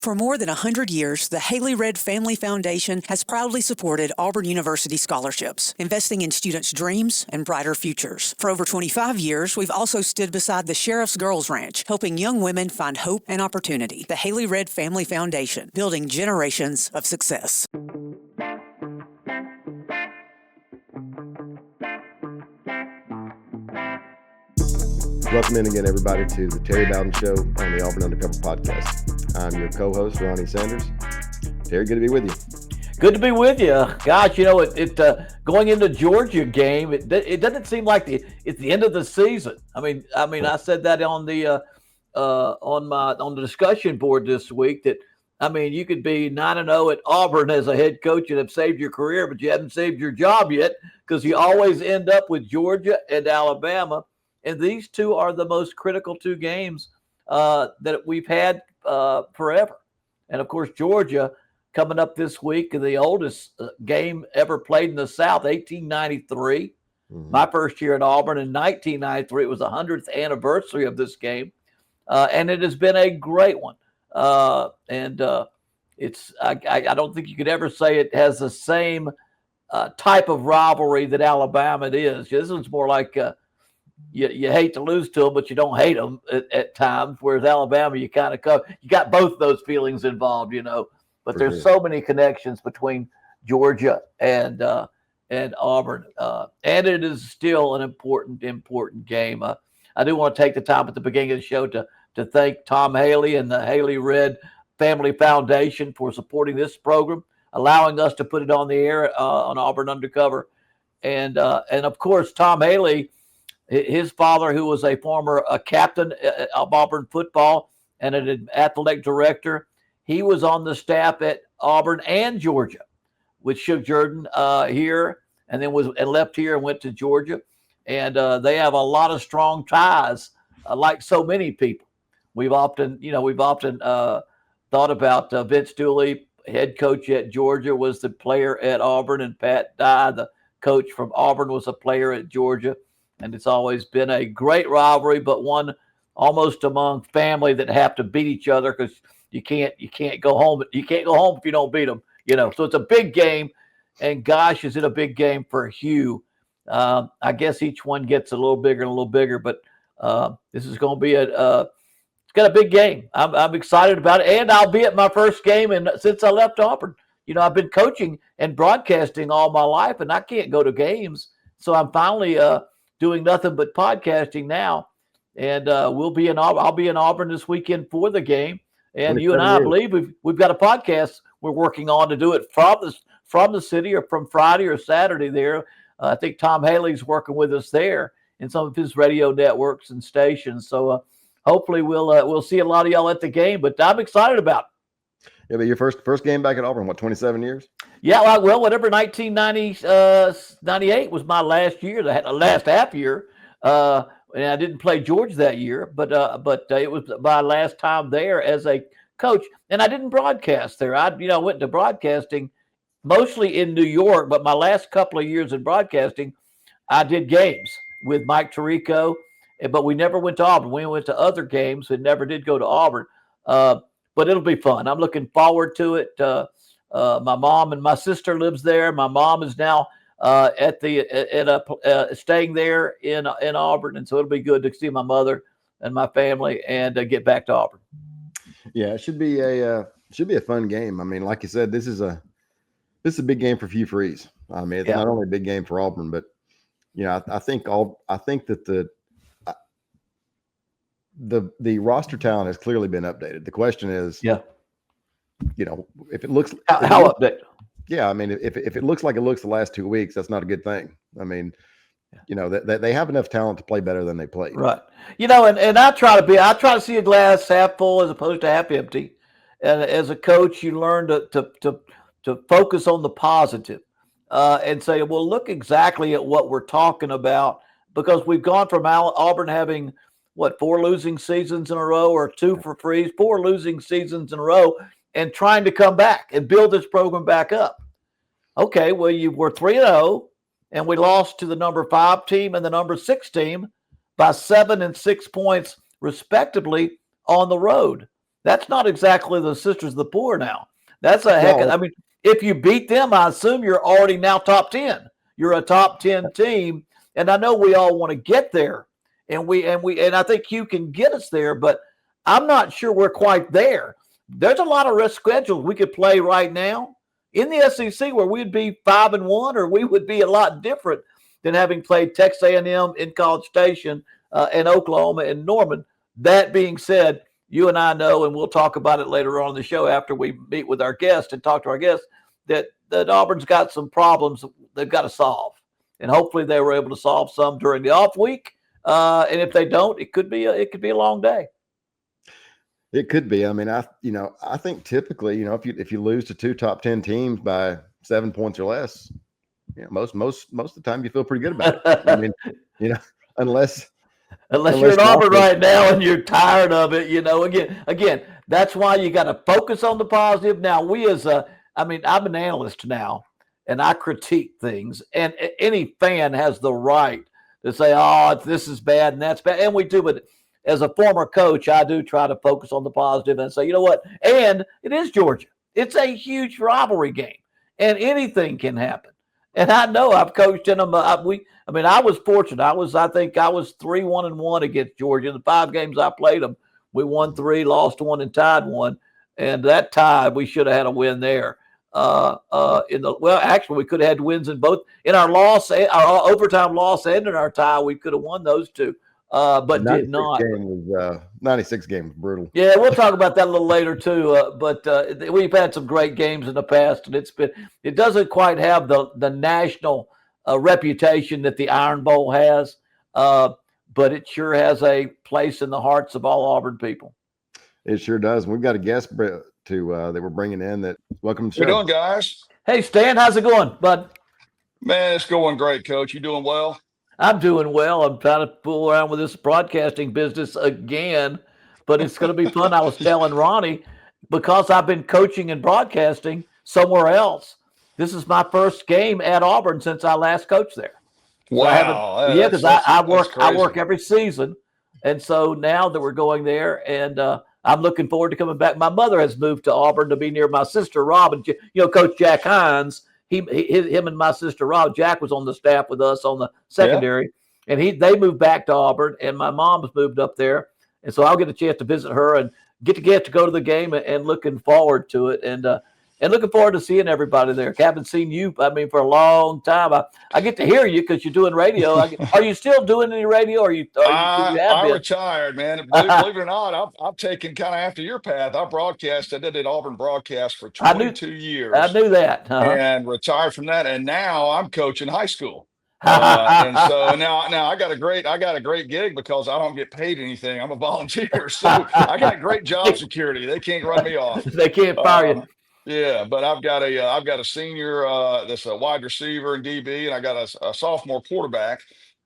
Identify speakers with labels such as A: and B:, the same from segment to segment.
A: For more than 100 years, the Haley Red Family Foundation has proudly supported Auburn University scholarships, investing in students' dreams and brighter futures. For over 25 years, we've also stood beside the Sheriff's Girls Ranch, helping young women find hope and opportunity. The Haley Red Family Foundation, building generations of success.
B: Welcome in again, everybody, to the Terry Bowden Show on the Auburn Undercover Podcast. I'm your co-host, Ronnie Sanders. Terry, good to be with you.
C: Good to be with you. Gosh, you know, going into Georgia game, it doesn't seem like it's the end of the season. I mean, I said that on the on the discussion board this week that, I mean, you could be 9-0 at Auburn as a head coach and have saved your career, but you haven't saved your job yet because you always end up with Georgia and Alabama. And these two are the most critical two games that we've had forever. And, of course, Georgia coming up this week, the oldest game ever played in the South, 1893. Mm-hmm. My first year at Auburn in 1993. It was the 100th anniversary of this game. And it has been a great one. I don't think you could ever say it has the same type of rivalry that Alabama is. This is more like you hate to lose to them, but you don't hate them at times. Whereas Alabama, you kind of you got both those feelings involved, you know. But there's so many connections between Georgia and Auburn, and it is still an important game. I do want to take the time at the beginning of the show to thank Tom Haley and the Haley Red Family Foundation for supporting this program, allowing us to put it on the air on Auburn Undercover, and of course Tom Haley. His father, who was a former captain of Auburn football and an athletic director, he was on the staff at Auburn and Georgia with Shug Jordan here, and then left here and went to Georgia. And they have a lot of strong ties, like so many people. We've often thought about Vince Dooley, head coach at Georgia, was the player at Auburn, and Pat Dye, the coach from Auburn, was a player at Georgia. And it's always been a great rivalry, but one almost among family that have to beat each other because you can't go home. You can't go home if you don't beat them, you know. So it's a big game, and gosh, is it a big game for Hugh? I guess each one gets a little bigger and a little bigger, but this is going to be it's got a big game. I'm excited about it, and I'll be at my first game since I left Auburn. You know, I've been coaching and broadcasting all my life, and I can't go to games, so I'm finally doing nothing but podcasting now, and I'll be in Auburn this weekend for the game. And you and I believe we've got a podcast we're working on to do it from the city, or from Friday or Saturday there. I think Tom Haley's working with us there in some of his radio networks and stations. So hopefully we'll see a lot of y'all at the game. But I'm excited about it.
B: Yeah, but your first game back at Auburn, what, 27 years?
C: Yeah, well, whatever, 1998 was my last year, the last half year. And I didn't play Georgia that year, but it was my last time there as a coach. And I didn't broadcast there. I went into broadcasting mostly in New York, but my last couple of years in broadcasting, I did games with Mike Tirico, but we never went to Auburn. We went to other games and never did go to Auburn. But it'll be fun. I'm looking forward to it. My mom and my sister lives there. My mom is now staying there in Auburn, and so it'll be good to see my mother and my family and get back to Auburn.
B: Yeah, it should be a fun game. I mean, like you said, this is a big game for Hugh Freeze. I mean, it's not only a big game for Auburn, but you know, I think that the roster talent has clearly been updated. The question is, you know, if it looks
C: how updated.
B: Yeah, I mean, if it looks like it looks the last 2 weeks, that's not a good thing. I mean, you know, they have enough talent to play better than they played.
C: Right. You know, and I try to see a glass half full as opposed to half empty. And as a coach, you learn to focus on the positive and say, well, look exactly at what we're talking about, because we've gone from Auburn having 4 losing seasons in a row, or 2 for Freeze, 4 losing seasons in a row, and trying to come back and build this program back up. Okay, well, you were 3-0, and we lost to the number 5 team and the number 6 team by 7 and 6 points, respectively, on the road. That's not exactly the Sisters of the Poor now. That's a heck of, I mean, if you beat them, I assume you're already now top 10. You're a top 10 team. And I know we all want to get there. And I think you can get us there, but I'm not sure we're quite there. There's a lot of rest schedules we could play right now in the SEC where we'd be 5-1, or we would be a lot different than having played Texas A&M in College Station and Oklahoma and Norman. That being said, you and I know, and we'll talk about it later on in the show after we meet with our guests and talk to our guests, that Auburn's got some problems they've got to solve. And hopefully they were able to solve some during the off week. And if they don't, it could be a long day.
B: It could be. I mean, I think typically, if you lose to 2 top 10 teams by 7 points or less, most of the time you feel pretty good about it. I mean, unless
C: you're in Auburn right now and you're tired of it, again, that's why you got to focus on the positive. Now, I'm an analyst now, and I critique things, and any fan has the right to say, oh, this is bad and that's bad. And we do, but as a former coach, I do try to focus on the positive and say, you know what? And it is Georgia. It's a huge rivalry game, and anything can happen. And I know I've coached in them. I was fortunate. I think I was 3-1-1 against Georgia in the 5 games I played them. We won 3, lost 1, and tied 1. And that tie, we should have had a win there. Actually, we could have had wins in both. In our loss, our overtime loss, and in our tie, we could have won those 2. But did not.
B: 96 game was brutal.
C: Yeah, we'll talk about that a little later too. But we've had some great games in the past, and it doesn't quite have the national reputation that the Iron Bowl has, but it sure has a place in the hearts of all Auburn people.
B: It sure does. We've got a guest that we're bringing in. That welcome to
D: the show. How you doing, guys?
C: Hey, Stan, how's it going, bud?
D: Man, it's going great, Coach. You doing well?
C: I'm doing well. I'm trying to fool around with this broadcasting business again, but it's going to be fun. I was telling Ronnie, because I've been coaching and broadcasting somewhere else, this is my first game at Auburn since I last coached there.
D: Wow.
C: Because I work every season. And so now that we're going there, and I'm looking forward to coming back. My mother has moved to Auburn to be near my sister, Robin. Coach Jack Hines. Him and my sister Rob, Jack was on the staff with us on the secondary, and they moved back to Auburn, and my mom's moved up there, and so I'll get a chance to visit her and get to go to the game, and looking forward to it, and looking forward to seeing everybody there. I haven't seen you, for a long time. I get to hear you because you're doing radio. Are you still doing any radio?
D: I retired, man. Believe it or not, I've taken kind of after your path. I did an Auburn broadcast for 22 years.
C: I knew that.
D: And retired from that. And now I'm coaching high school. And so now I got a great gig because I don't get paid anything. I'm a volunteer. So I got great job security. They can't run me off.
C: They can't fire you.
D: Yeah, but I've got a senior that's a wide receiver and DB, and I got a sophomore quarterback,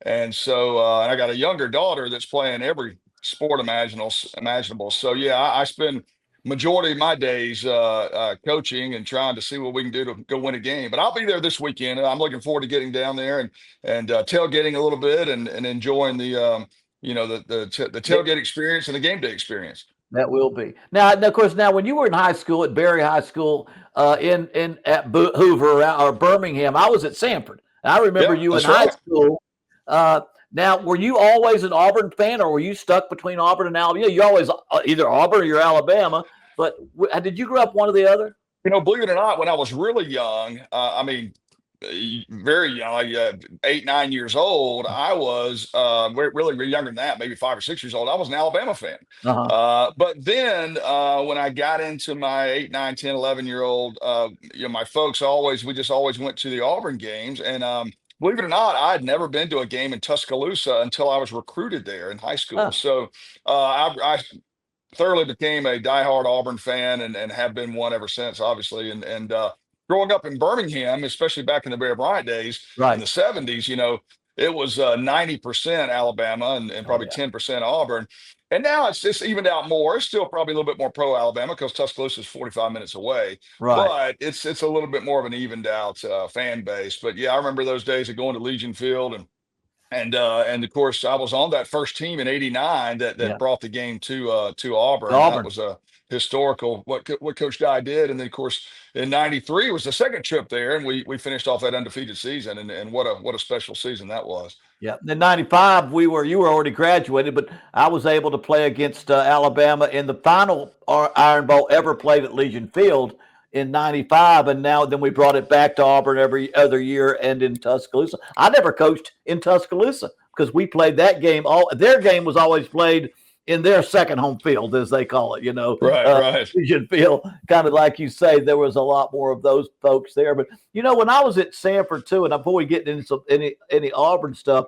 D: and so and I got a younger daughter that's playing every sport imaginable. So yeah, I spend majority of my days coaching and trying to see what we can do to go win a game. But I'll be there this weekend, and I'm looking forward to getting down there and tailgating a little bit and enjoying the tailgate experience and the game day experience.
C: That will be. Now, of course, when you were in high school at Berry High School at Hoover or Birmingham, I was at Sanford. I remember you in high school. Now, were you always an Auburn fan, or were you stuck between Auburn and Alabama? You're always either Auburn or you're Alabama. But did you grow up one or the other?
D: Believe it or not, when I was really young, very young, like 8, 9 years old, I was really younger than that, maybe 5 or 6 years old. I was an Alabama fan. But then when I got into my 8, 9, 10, 11-year-old, my folks we just always went to the Auburn games. And believe it or not, I had never been to a game in Tuscaloosa until I was recruited there in high school. So I thoroughly became a diehard Auburn fan and have been one ever since, obviously. And growing up in Birmingham, especially back in the Bear Bryant days in the 70s, it was 90% Alabama and probably 10% Auburn. And now it's just evened out more. It's still probably a little bit more pro Alabama because Tuscaloosa is 45 minutes away. But it's a little bit more of an evened out fan base. But yeah, I remember those days of going to Legion Field and of course I was on that first team in '89 that brought the game to Auburn. That was historical what Coach Dye did. And then of course in '93 was the second trip there, and we finished off that undefeated season, and what a special season that was.
C: Yeah, in '95 you were already graduated, but I was able to play against Alabama in the final Iron Bowl ever played at Legion Field in '95, and then we brought it back to Auburn every other year and in Tuscaloosa. I never coached in Tuscaloosa because we played that game. Their game was always played in their second home field, as they call it,
D: Right.
C: Legion Field, kind of like you say, there was a lot more of those folks there. But, when I was at Sanford too, and before we get into any Auburn stuff,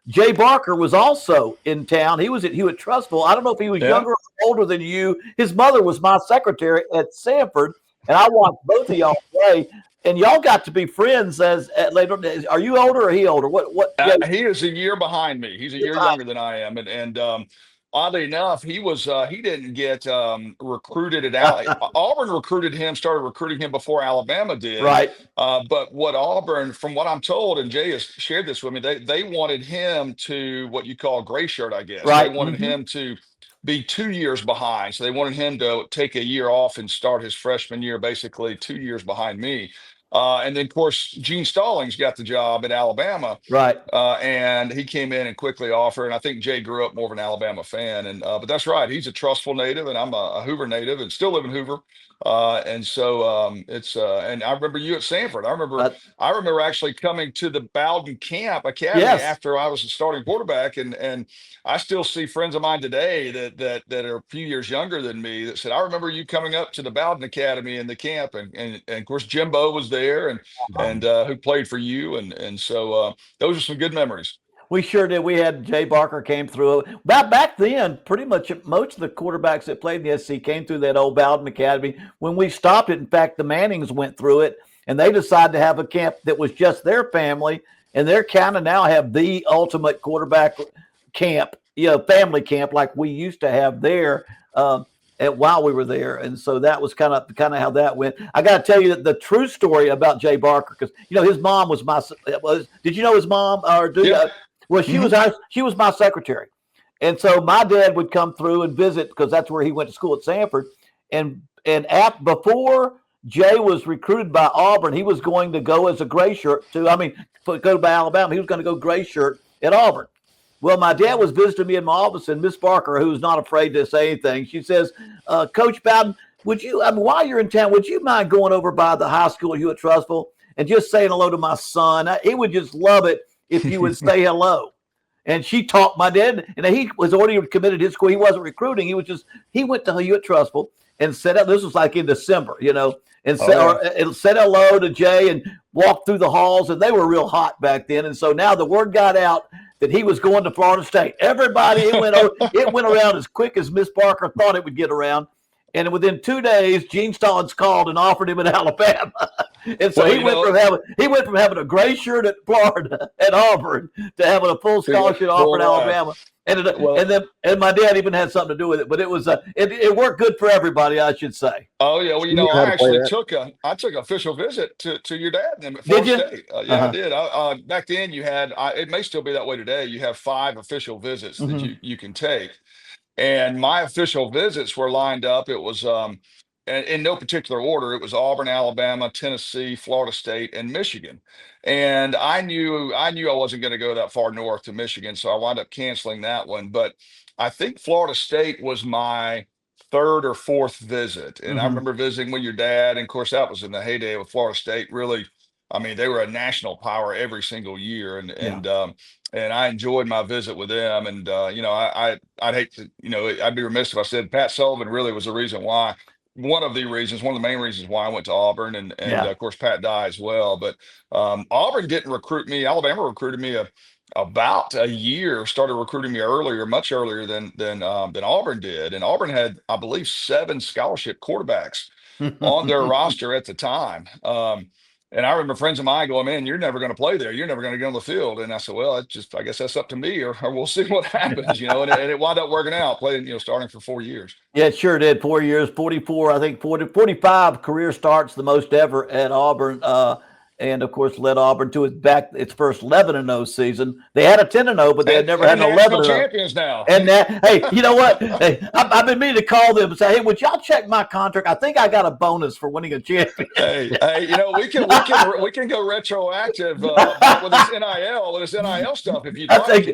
C: Jay Barker was also in town. He was at Hewitt Trustful. I don't know if he was younger or older than you. His mother was my secretary at Sanford, and I watched both of y'all play. And y'all got to be friends later. Are you older or he older? What?
D: He is a year behind me. He's a year younger than I am, and oddly enough, he didn't get recruited at Auburn. Recruited him, started recruiting him before Alabama did.
C: Right.
D: But what Auburn, from what I'm told, and Jay has shared this with me, they wanted him to what you call gray shirt, I guess.
C: Right.
D: They wanted him to be 2 years behind. So they wanted him to take a year off and start his freshman year, basically 2 years behind me. And then, of course, Gene Stallings got the job at Alabama.
C: Right.
D: And he came in and quickly offered. And I think Jay grew up more of an Alabama fan. But that's right. He's a Trustful native, and I'm a Hoover native and still live in Hoover. And so and I remember you at Sanford. I remember actually coming to the Bowden Camp Academy after I was a starting quarterback, and I still see friends of mine today that are a few years younger than me that said, I remember you coming up to the Bowden Academy in the camp, and of course Jimbo was there, and who played for you, and so those are some good memories.
C: We sure did. We had Jay Barker came through. Back then, pretty much most of the quarterbacks that played in the SEC came through that old Bowden Academy. When we stopped it, in fact, the Mannings went through it, and they decided to have a camp that was just their family, and they're kind of now have the ultimate quarterback camp, family camp like we used to have there while we were there. And so that was kind of how that went. I got to tell you that the true story about Jay Barker, because his mom was did you know his mom Well, she was my secretary. And so my dad would come through and visit because that's where he went to school at Sanford. And before Jay was recruited by Auburn, he was going to go as a gray shirt go by Alabama. He was going to go gray shirt at Auburn. Well, my dad was visiting me in my office, and Miss Barker, who's not afraid to say anything, she says, Coach Bowden, while you're in town, would you mind going over by the high school at Hewitt Trustful and just saying hello to my son? He would just love it if you would say hello. And she talked my dad, and he was already committed to his school. He wasn't recruiting. He went to Hewitt Trustful and said, this was like in December, and said hello to Jay and walked through the halls, and they were real hot back then. And so now the word got out that he was going to Florida State. Everybody, it went around as quick as Miss Barker thought it would get around. And within 2 days, Gene Stallings called and offered him in Alabama. And so he went from having a gray shirt at Florida at Auburn to having a full scholarship offer in Alabama. And my dad even had something to do with it, but it was it worked good for everybody, I should say.
D: Oh yeah, well I actually took an official visit to your dad at Florida State. I did. Back then you had it may still be that way today. You have 5 official visits that you can take. And my official visits were lined up. It was in no particular order. It was Auburn, Alabama, Tennessee, Florida State, and Michigan. And I knew I wasn't going to go that far north to Michigan, so I wound up canceling that one. But I think Florida State was my 3rd or 4th visit. And I remember visiting with your dad. And of course, that was in the heyday of Florida State. Really, they were a national power every single year. And I enjoyed my visit with them. And, I'd hate to, I'd be remiss if I said Pat Sullivan really was the reason why. One of the main reasons why I went to Auburn, and of course Pat Dye as well. But Auburn didn't recruit me. Alabama recruited me about a year. Started recruiting me much earlier than Auburn did. And Auburn had, I believe, 7 scholarship quarterbacks on their roster at the time. And I remember friends of mine going, man, you're never going to play there. You're never going to get on the field. And I said, well, I guess that's up to me, or we'll see what happens, and it wound up working out, playing, starting for 4 years.
C: Yeah, it sure did. 4 years, 44, I think 45 career starts, the most ever at Auburn. and of course led Auburn to its first 11-0 season. They had a 10-0, but they had never had an 11-0.
D: Champions now.
C: And hey, you know what? Hey, I've been meaning to call them and say, hey, would y'all check my contract? I think I got a bonus for winning a championship.
D: Hey, we can go retroactive with this NIL stuff if you'd like.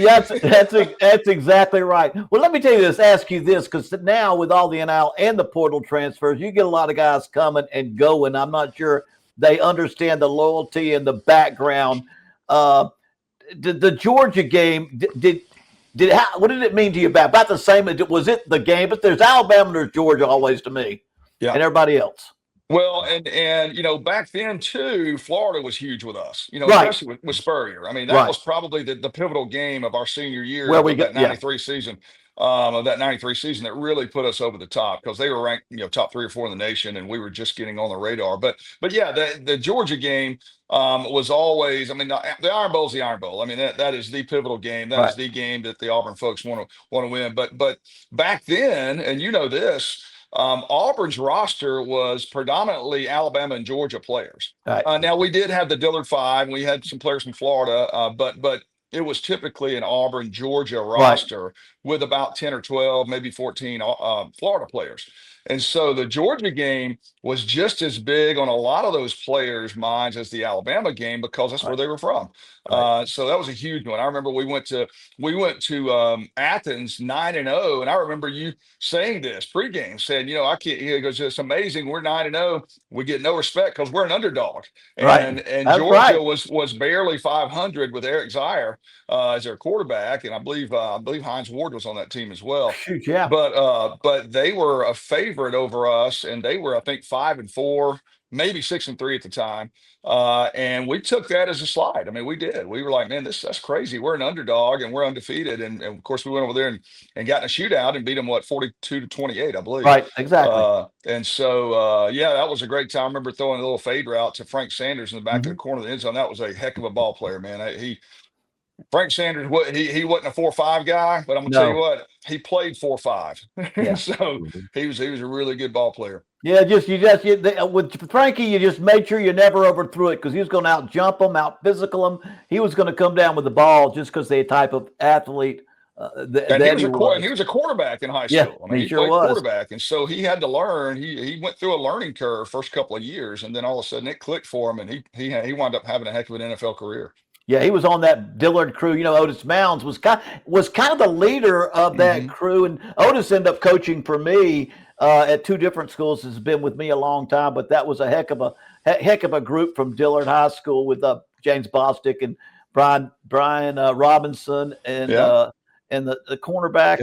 C: Yeah, that's exactly right. Well, let me tell you this. Ask you this, because now with all the NIL and the portal transfers, you get a lot of guys coming and going. I'm not sure they understand the loyalty and the background. The Georgia game, what did it mean to you? About the same? Was it the game? But there's Alabama, there's Georgia always to me, and everybody else.
D: Well, and back then too, Florida was huge with us.
C: Right.
D: Especially with Spurrier. I mean, that was probably the pivotal game of our senior year of that 93 season. Of that 93 season that really put us over the top, because they were ranked, top 3 or 4 in the nation, and we were just getting on the radar. But yeah, the Georgia game was always, I mean, the Iron Bowl is the Iron Bowl. I mean, that is the pivotal game. That is the game that the Auburn folks want to win. But back then, and this, Auburn's roster was predominantly Alabama and Georgia players.
C: Right.
D: Now we did have the Dillard Five, and we had some players from Florida, but it was typically an Auburn-Georgia roster with about 10 or 12, maybe 14 Florida players. And so the Georgia game was just as big on a lot of those players' minds as the Alabama game, because that's where they were from. So that was a huge one. I remember we went to Athens 9-0, and I remember you saying this pregame, saying, I can't. He goes, it's amazing. We're 9-0. We get no respect because we're an underdog. And Georgia was barely 500 with Eric Zier as their quarterback, and I believe Hines Ward was on that team as well.
C: Shoot, yeah.
D: But they were a favorite over us, and they were, I think, 5-4, maybe 6-3 at the time. And we took that as a slide. I mean, we did. We were like, man, that's crazy. We're an underdog and we're undefeated. And of course, we went over there and got in a shootout and beat them, 42-28, I believe.
C: Right, exactly.
D: And so, that was a great time. I remember throwing a little fade route to Frank Sanders in the back of the corner of the end zone. That was a heck of a ball player, man. Frank Sanders, he wasn't a 4-5 guy, but I'm gonna tell you what, he played 4-5.
C: Yeah.
D: So he was a really good ball player.
C: Yeah, with Frankie, you just made sure you never overthrew it, because he was going to out jump him, out physical him. He was going to come down with the ball just because the type of athlete
D: he was a quarterback in high school.
C: Yeah,
D: I mean, he
C: sure
D: played
C: was.
D: quarterback, and so he had to learn. He went through a learning curve first couple of years, and then all of a sudden it clicked for him, and he wound up having a heck of an NFL career.
C: Yeah, he was on that Dillard crew. Otis Mounds was kind of the leader of that crew, and Otis ended up coaching for me at 2 different schools. Has been with me a long time, but that was a heck of a group from Dillard High School with James Bostic and Brian Robinson and the cornerback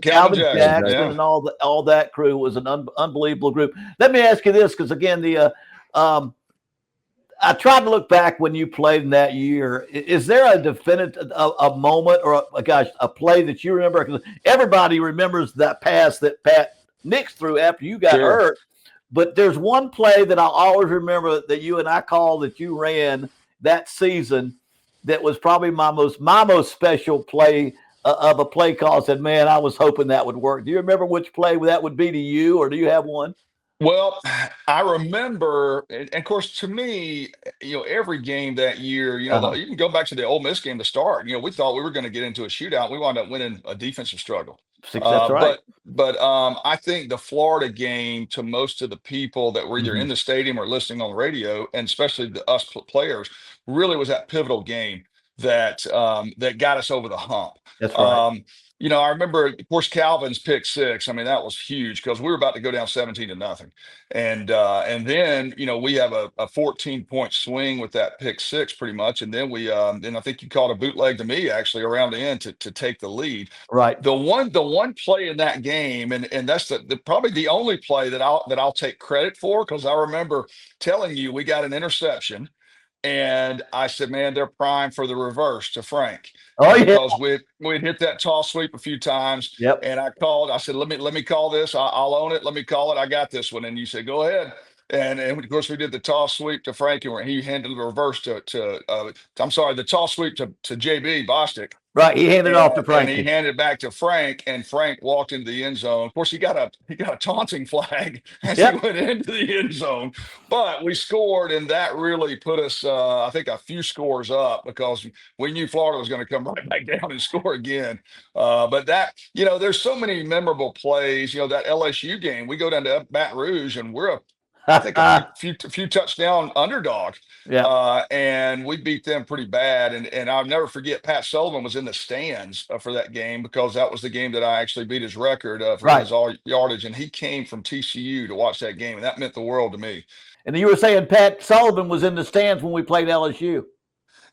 D: Calvin
C: Jackson and all that crew was an unbelievable group. Let me ask you this, because again I tried to look back when you played in that year. Is there a definitive a moment or a play that you remember? Because everybody remembers that pass that Pat Nix threw after you got hurt. But there's one play that I'll always remember that you and I called, that you ran that season, that was probably my most special play of a play call. I said, man, I was hoping that would work. Do you remember which play that would be to you, or do you have one?
D: Well, I remember, and of course, to me, every game that year, you can go back to the Ole Miss game to start. We thought we were going to get into a shootout. We wound up winning a defensive struggle.
C: That's right.
D: But I think the Florida game, to most of the people that were either in the stadium or listening on the radio, and especially us players, really was that pivotal game that got us over the hump.
C: That's right.
D: I remember, of course, Calvin's pick 6. I mean, that was huge, because we were about to go down 17-0. And then, we have a 14-point swing with that pick 6 pretty much. And then then I think you called a bootleg to me actually around the end to take the lead.
C: Right.
D: The one play in that game, and that's probably the only play that I'll take credit for, because I remember telling you we got an interception. And I said, man, they're primed for the reverse to Frank.
C: Oh, yeah.
D: Because we'd hit that toss sweep a few times.
C: Yep.
D: And I said, let me call this. I'll own it. Let me call it. I got this one. And you said, go ahead. And of course, we did the toss sweep to Frank, and he handled the reverse the toss sweep to JB Bostic.
C: Right. He handed it off to
D: And he
C: Frankie.
D: handed it back to Frank, and Frank walked into the end zone. Of course, he got a taunting flag as he went into the end zone. But we scored, and that really put us, I think, a few scores up, because we knew Florida was going to come right back down and score again. But that, there's so many memorable plays. That LSU game, we go down to Baton Rouge, and we're I think a few touchdown underdog.
C: Yeah.
D: And we beat them pretty bad. And I'll never forget, Pat Sullivan was in the stands for that game, because that was the game that I actually beat his record for his all yardage. And he came from TCU to watch that game, and that meant the world to me.
C: And you were saying Pat Sullivan was in the stands when we played LSU.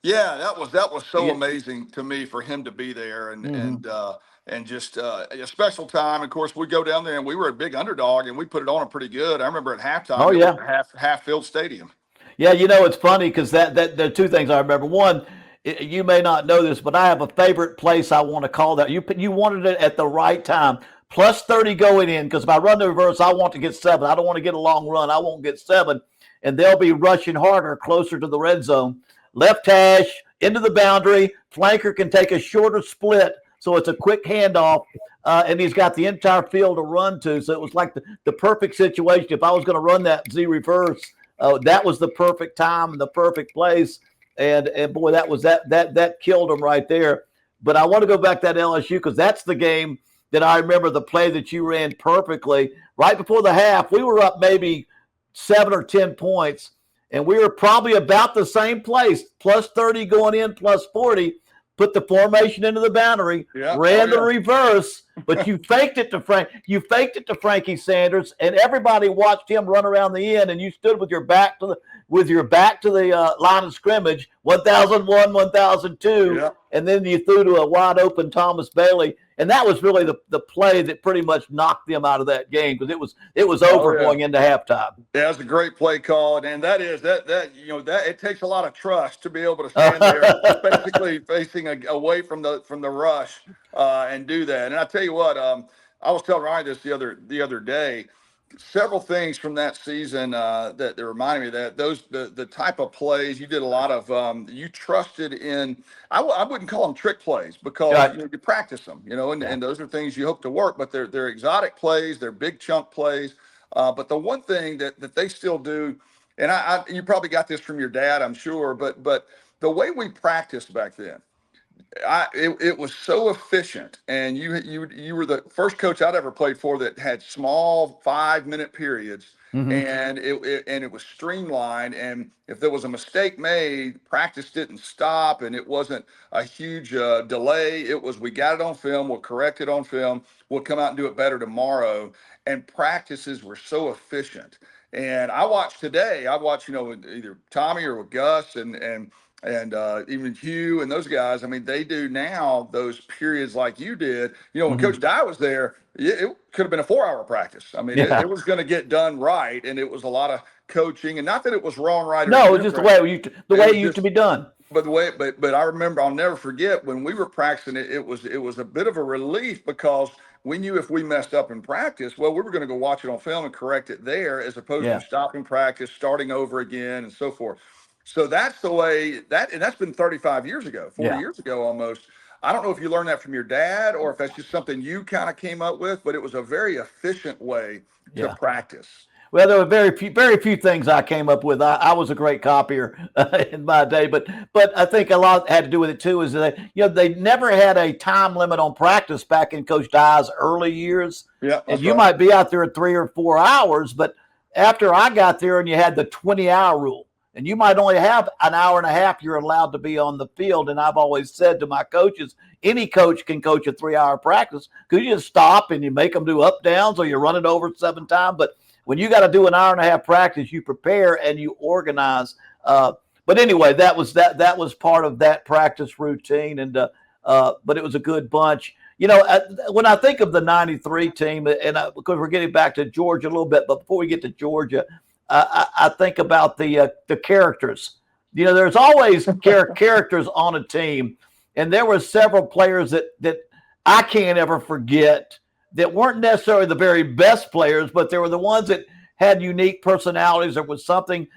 D: Yeah, that was so amazing to me for him to be there, and just a special time. Of course, we go down there, and we were a big underdog, and we put it on pretty good. I remember at halftime, it was a half-filled stadium.
C: Yeah, it's funny, because that there are two things I remember. One, you may not know this, but I have a favorite place I want to call that. You wanted it at the right time. Plus 30 going in, because if I run the reverse, I want to get 7. I don't want to get a long run. I won't get 7. And they'll be rushing harder closer to the red zone. Left hash, into the boundary. Flanker can take a shorter split, so it's a quick handoff. And he's got the entire field to run to. So it was like the perfect situation. If I was going to run that Z reverse, that was the perfect time and the perfect place. And boy, that killed him right there. But I want to go back to that LSU, because that's the game that I remember, the play that you ran perfectly. Right before the half, we were up maybe 7 or 10 points, and we were probably about the same place, plus 30 going in, plus 40. Put the formation into the boundary, ran the reverse, but you faked it to Frank. You faked it to Frankie Sanders, and everybody watched him run around the end, and you stood with your back to the line of scrimmage, 1001, 1002, and then you threw to a wide open Thomas Bailey, and that was really the play that pretty much knocked them out of that game, because it was over going into halftime.
E: Yeah, that's a great play call, and that it takes a lot of trust to be able to stand there, basically facing away from the rush, and do that. And I tell you what, I was telling Ryan this the other day. Several things from that season that reminded me of that. The type of plays you did, a lot of you trusted in. I wouldn't call them trick plays, because you practice them, and those are things you hope to work. But they're exotic plays, they're big chunk plays. But the one thing that they still do, and you probably got this from your dad, I'm sure, but the way we practiced back then, it was so efficient, and you were the first coach I'd ever played for that had small 5-minute periods, and it was streamlined. And if there was a mistake made, practice didn't stop, and it wasn't a huge delay. It was, we got it on film, we'll correct it on film, we'll come out and do it better tomorrow. And practices were so efficient. And I watched today, with either Tommy or with Gus and even Hugh and those guys. I mean, they do now those periods like you did. When Coach Dye was there, it could have been a 4-hour practice. I mean, it was going to get done right, and it was a lot of coaching. And not that it was wrong, right?
C: No, it was just the way it used to be done.
E: But but I remember, I'll never forget when we were practicing it. It was a bit of a relief, because we knew if we messed up in practice, well, we were going to go watch it on film and correct it there, as opposed to stopping practice, starting over again, and so forth. So that's the way and that's been 35 years ago, 40 years ago almost. I don't know if you learned that from your dad, or if that's just something you kind of came up with, but it was a very efficient way to practice.
C: Well, there were very few things I came up with. I was a great copier in my day, but I think a lot had to do with it too. Is that they never had a time limit on practice back in Coach Dye's early years.
E: Yeah,
C: and you might be out there 3 or 4 hours, but after I got there, and you had the 20-hour rule, and you might only have an hour and a half you're allowed to be on the field. And I've always said to my coaches, any coach can coach a 3-hour practice, because you just stop and you make them do up downs, or you run it over 7 times. But when you got to do an hour and a half practice, you prepare and you organize. But anyway, that was part of that practice routine. And but it was a good bunch. When I think of the '93 team, and because we're getting back to Georgia a little bit, but before we get to Georgia, I think about the characters. There's always characters on a team, and there were several players that I can't ever forget, that weren't necessarily the very best players, but they were the ones that had unique personalities. There was something.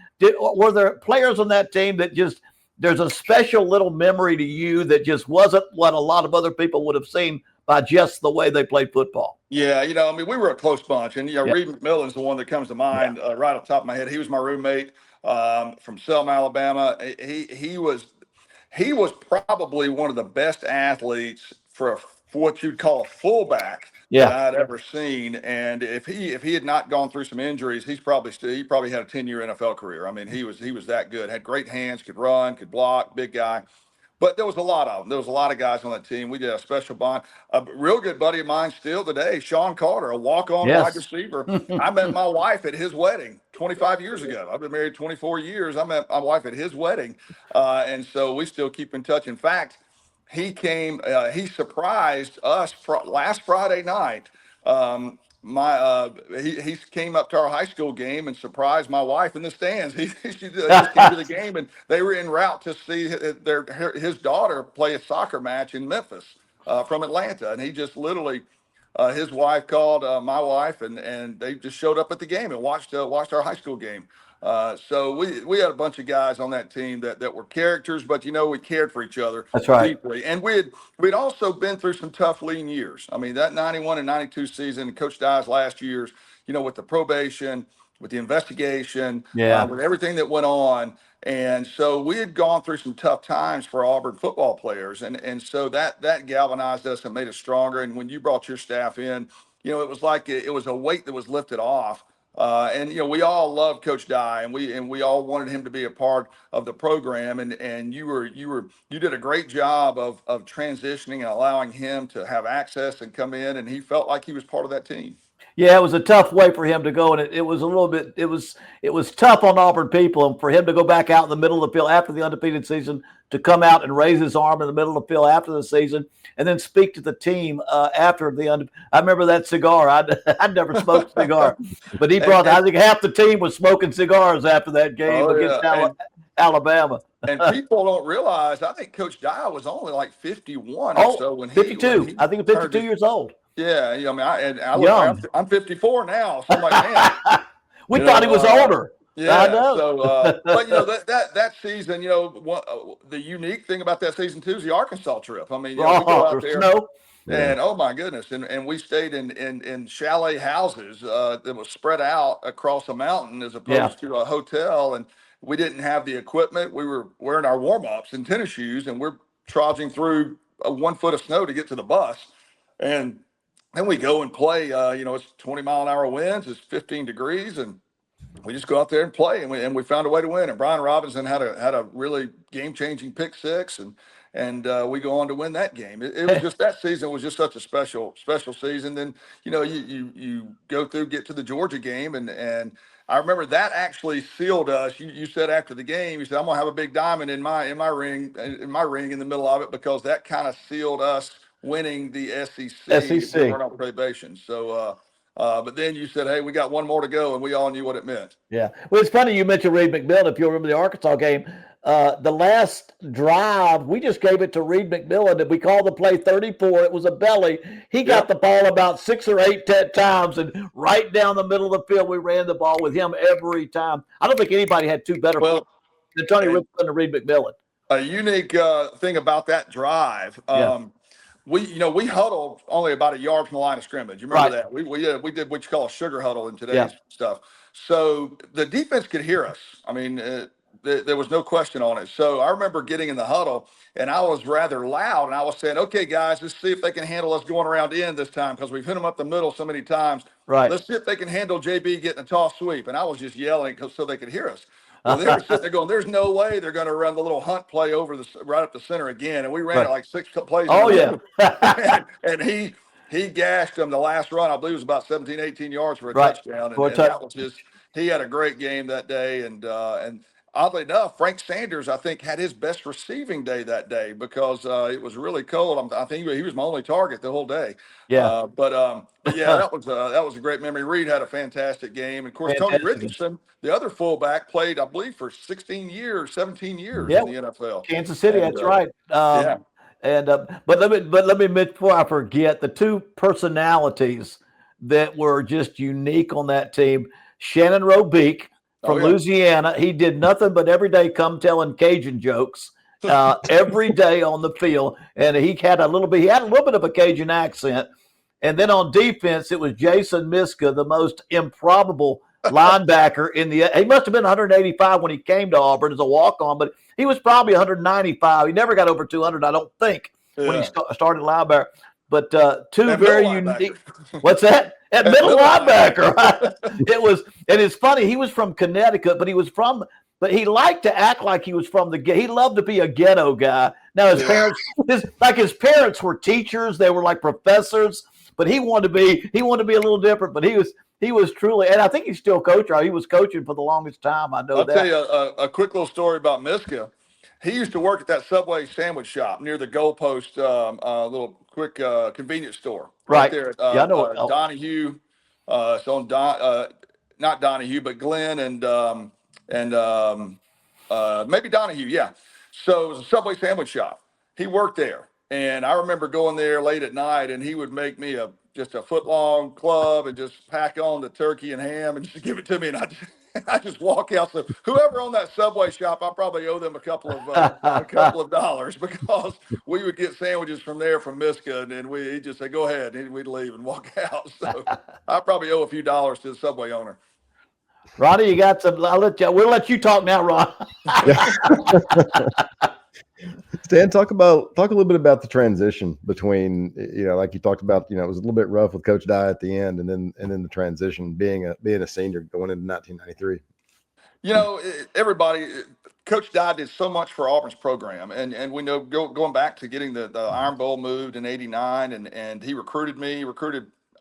C: Were there players on that team that just there's a special little memory to you that just wasn't what a lot of other people would have seen by just the way they played football?
E: Yeah, I mean, we were a close bunch, and
C: Yep.
E: Reed McMillan's the one that comes to mind right off the top of my head. He was my roommate from Selma, Alabama. He was probably one of the best athletes for what you'd call a fullback that I'd ever seen. And if he had not gone through some injuries, he probably had a 10-year NFL career. I mean, he was that good. Had great hands, could run, could block, big guy. But there was a lot of them. There was a lot of guys on that team. We did a special bond. A real good buddy of mine still today, Sean Carter, a walk-on wide receiver. I met my wife at his wedding 25 years ago. I've been married 24 years. I met my wife at his wedding. And so we still keep in touch. In fact, he surprised us last Friday night. He came up to our high school game and surprised my wife in the stands. He just came to the game, and they were en route to see his daughter play a soccer match in Memphis from Atlanta. And he just literally, his wife called my wife, and they just showed up at the game and watched our high school game. So we had a bunch of guys on that team that were characters, but we cared for each other.
C: That's right.
E: Deeply. And we'd also been through some tough lean years. I mean, that 91 and 92 season, Coach Dye's last years, with the probation, with the investigation, with everything that went on. And so we had gone through some tough times for Auburn football players. And so that galvanized us and made us stronger. And when you brought your staff in, it was like it was a weight that was lifted off. And we all loved Coach Dye, and we all wanted him to be a part of the program. And you did a great job of transitioning and allowing him to have access and come in, and he felt like he was part of that team.
C: Yeah, it was a tough way for him to go, and it was a little bit. It was tough on Auburn people, and for him to go back out in the middle of the field after the undefeated season, to come out and raise his arm in the middle of the field after the season, and then speak to the team after the. I remember that cigar. I'd never smoked a cigar, but he brought. I think half the team was smoking cigars after that game against Alabama.
E: And people don't realize. I think Coach Dye was only like 51 or so when
C: 52. I think 52 years old.
E: Yeah, I'm 54 now, so I'm like, man.
C: We thought he was older.
E: Yeah,
C: I know.
E: So, but that season, the unique thing about that season too is the Arkansas trip. I mean, we go out there, and oh my goodness, and we stayed in chalet houses that was spread out across a mountain as opposed to a hotel, and we didn't have the equipment. We were wearing our warm-ups in tennis shoes, and we're trudging through 1 foot of snow to get to the bus, and then we go and play, it's 20-mile-an-hour winds, it's 15 degrees, and we just go out there and play, and we found a way to win. And Brian Robinson had a really game-changing pick six, and we go on to win that game. It was just, that season was just such a special season. Then, you go through, get to the Georgia game, and I remember that actually sealed us. You said after the game, you said, I'm gonna have a big diamond in my ring in the middle of it, because that kind of sealed us winning the SEC. We weren't on probation. So, but then you said, hey, we got one more to go, and we all knew what it meant.
C: Yeah. Well, it's funny you mentioned Reed McMillan. If you'll remember the Arkansas game, the last drive, we just gave it to Reed McMillan, and we called the play 34. It was a belly. He got the ball about 6 or 8 times, and right down the middle of the field, we ran the ball with him every time. I don't think anybody had two better players than Tony Richardson and Reed McMillan.
E: A unique thing about that drive, we huddled only about a yard from the line of scrimmage. You remember that? We did what you call a sugar huddle in today's stuff. So the defense could hear us. I mean, there was no question on it. So I remember getting in the huddle, and I was rather loud, and I was saying, okay, guys, let's see if they can handle us going around the end this time, because we've hit them up the middle so many times.
C: Right.
E: Let's see if they can handle JB getting a toss sweep. And I was just yelling so they could hear us. Well, they were sitting there going, there's no way they're going to run the little hunt play right up the center again. And we ran it like 6 plays.
C: Oh, yeah.
E: and he gashed them the last run. I believe it was about 17, 18 yards for a touchdown. And that was just, he had a great game that day. And oddly enough, Frank Sanders, I think, had his best receiving day that day, because it was really cold. I think he was my only target the whole day.
C: Yeah.
E: But yeah, that was a great memory. Reed had a fantastic game. And of course, Tony Richardson, the other fullback, played, I believe, for 17 years in the NFL.
C: Kansas City, that's right. And but let me before I forget, the two personalities that were just unique on that team: Shannon Robeek, from Louisiana. He did nothing but every day come telling Cajun jokes every day on the field, and he had a little bit of a Cajun accent. And then on defense, it was Jason Miska, the most improbable linebacker in the. He must have been 185 when he came to Auburn as a walk-on, but he was probably 195. He never got over 200, I don't think, when he started linebacker. But two very unique. What's that? At middle linebacker. Right? And it's funny. He was from Connecticut, but he liked to act like he was from he loved to be a ghetto guy. Now his parents were teachers. They were like professors. But he wanted to be a little different. But he was truly, and I think he's still coaching. He was coaching for the longest time. I know that.
E: I'll tell you a quick little story about Miska. He used to work at that Subway sandwich shop near the goalpost, little quick convenience store right there at Donahue. It's on not Donahue, but Glenn and maybe Donahue. Yeah. So it was a Subway sandwich shop. He worked there. And I remember going there late at night, and he would make me just a foot-long club and just pack on the turkey and ham and just give it to me. And I just walk out. So whoever owned that Subway shop, I probably owe them a couple of dollars, because we would get sandwiches from there from Miska, and then he'd just say, "Go ahead," and we'd leave and walk out. So I probably owe a few dollars to the Subway owner.
C: Ronnie, you got some? We'll let you talk now, Ron.
B: Stan, talk a little bit about the transition between, like you talked about, it was a little bit rough with Coach Dye at the end, and then the transition being a senior going into 1993.
E: Everybody, Coach Dye did so much for Auburn's program, and we know going back to getting the Iron Bowl moved in '89, and he recruited me,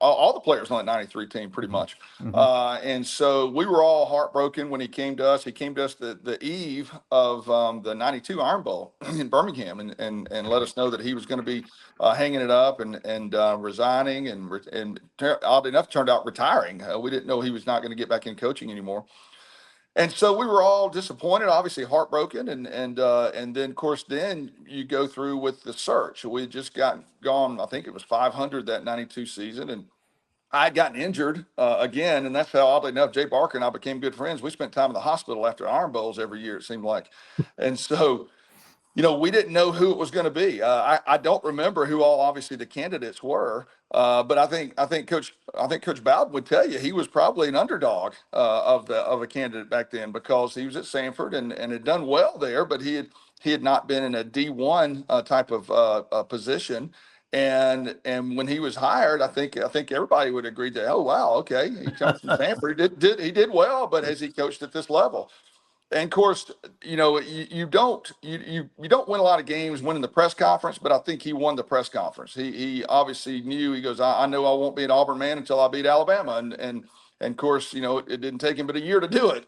E: all the players on that 93 team pretty much. Mm-hmm. And so we were all heartbroken when he came to us. He came to us the eve of the 92 Iron Bowl in Birmingham and let us know that he was going to be hanging it up and resigning and oddly enough turned out retiring. We didn't know he was not going to get back in coaching anymore. And so we were all disappointed, obviously heartbroken, and then of course then you go through with the search. We had just gone, I think it was 500 that 92 season, and I had gotten injured again, and that's how, oddly enough, Jay Barker and I became good friends. We spent time in the hospital after Iron Bowls every year, it seemed like, and so we didn't know who it was going to be. I don't remember who all obviously the candidates were, but I think Coach Bowden would tell you he was probably an underdog of a candidate back then, because he was at Samford and had done well there, but he had not been in a D1 type of position. And when he was hired, I think everybody would agree that, oh wow, okay, he comes from Samford, he did well, but has he coached at this level? And of course, you don't win a lot of games winning the press conference, but I think he won the press conference. He obviously knew. He goes, I know I won't be an Auburn man until I beat Alabama, and of course, it didn't take him but a year to do it.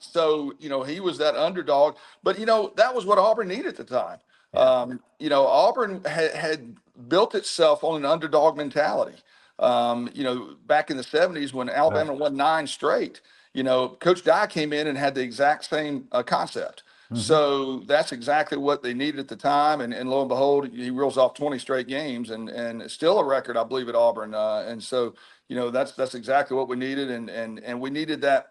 E: So he was that underdog, but that was what Auburn needed at the time. Yeah. Auburn had built itself on an underdog mentality. Back in the 70s when Alabama won 9 straight. Coach Dye came in and had the exact same concept. Mm-hmm. So that's exactly what they needed at the time. And lo and behold, he reels off 20 straight games and still a record, I believe, at Auburn. And so, that's exactly what we needed. And we needed that.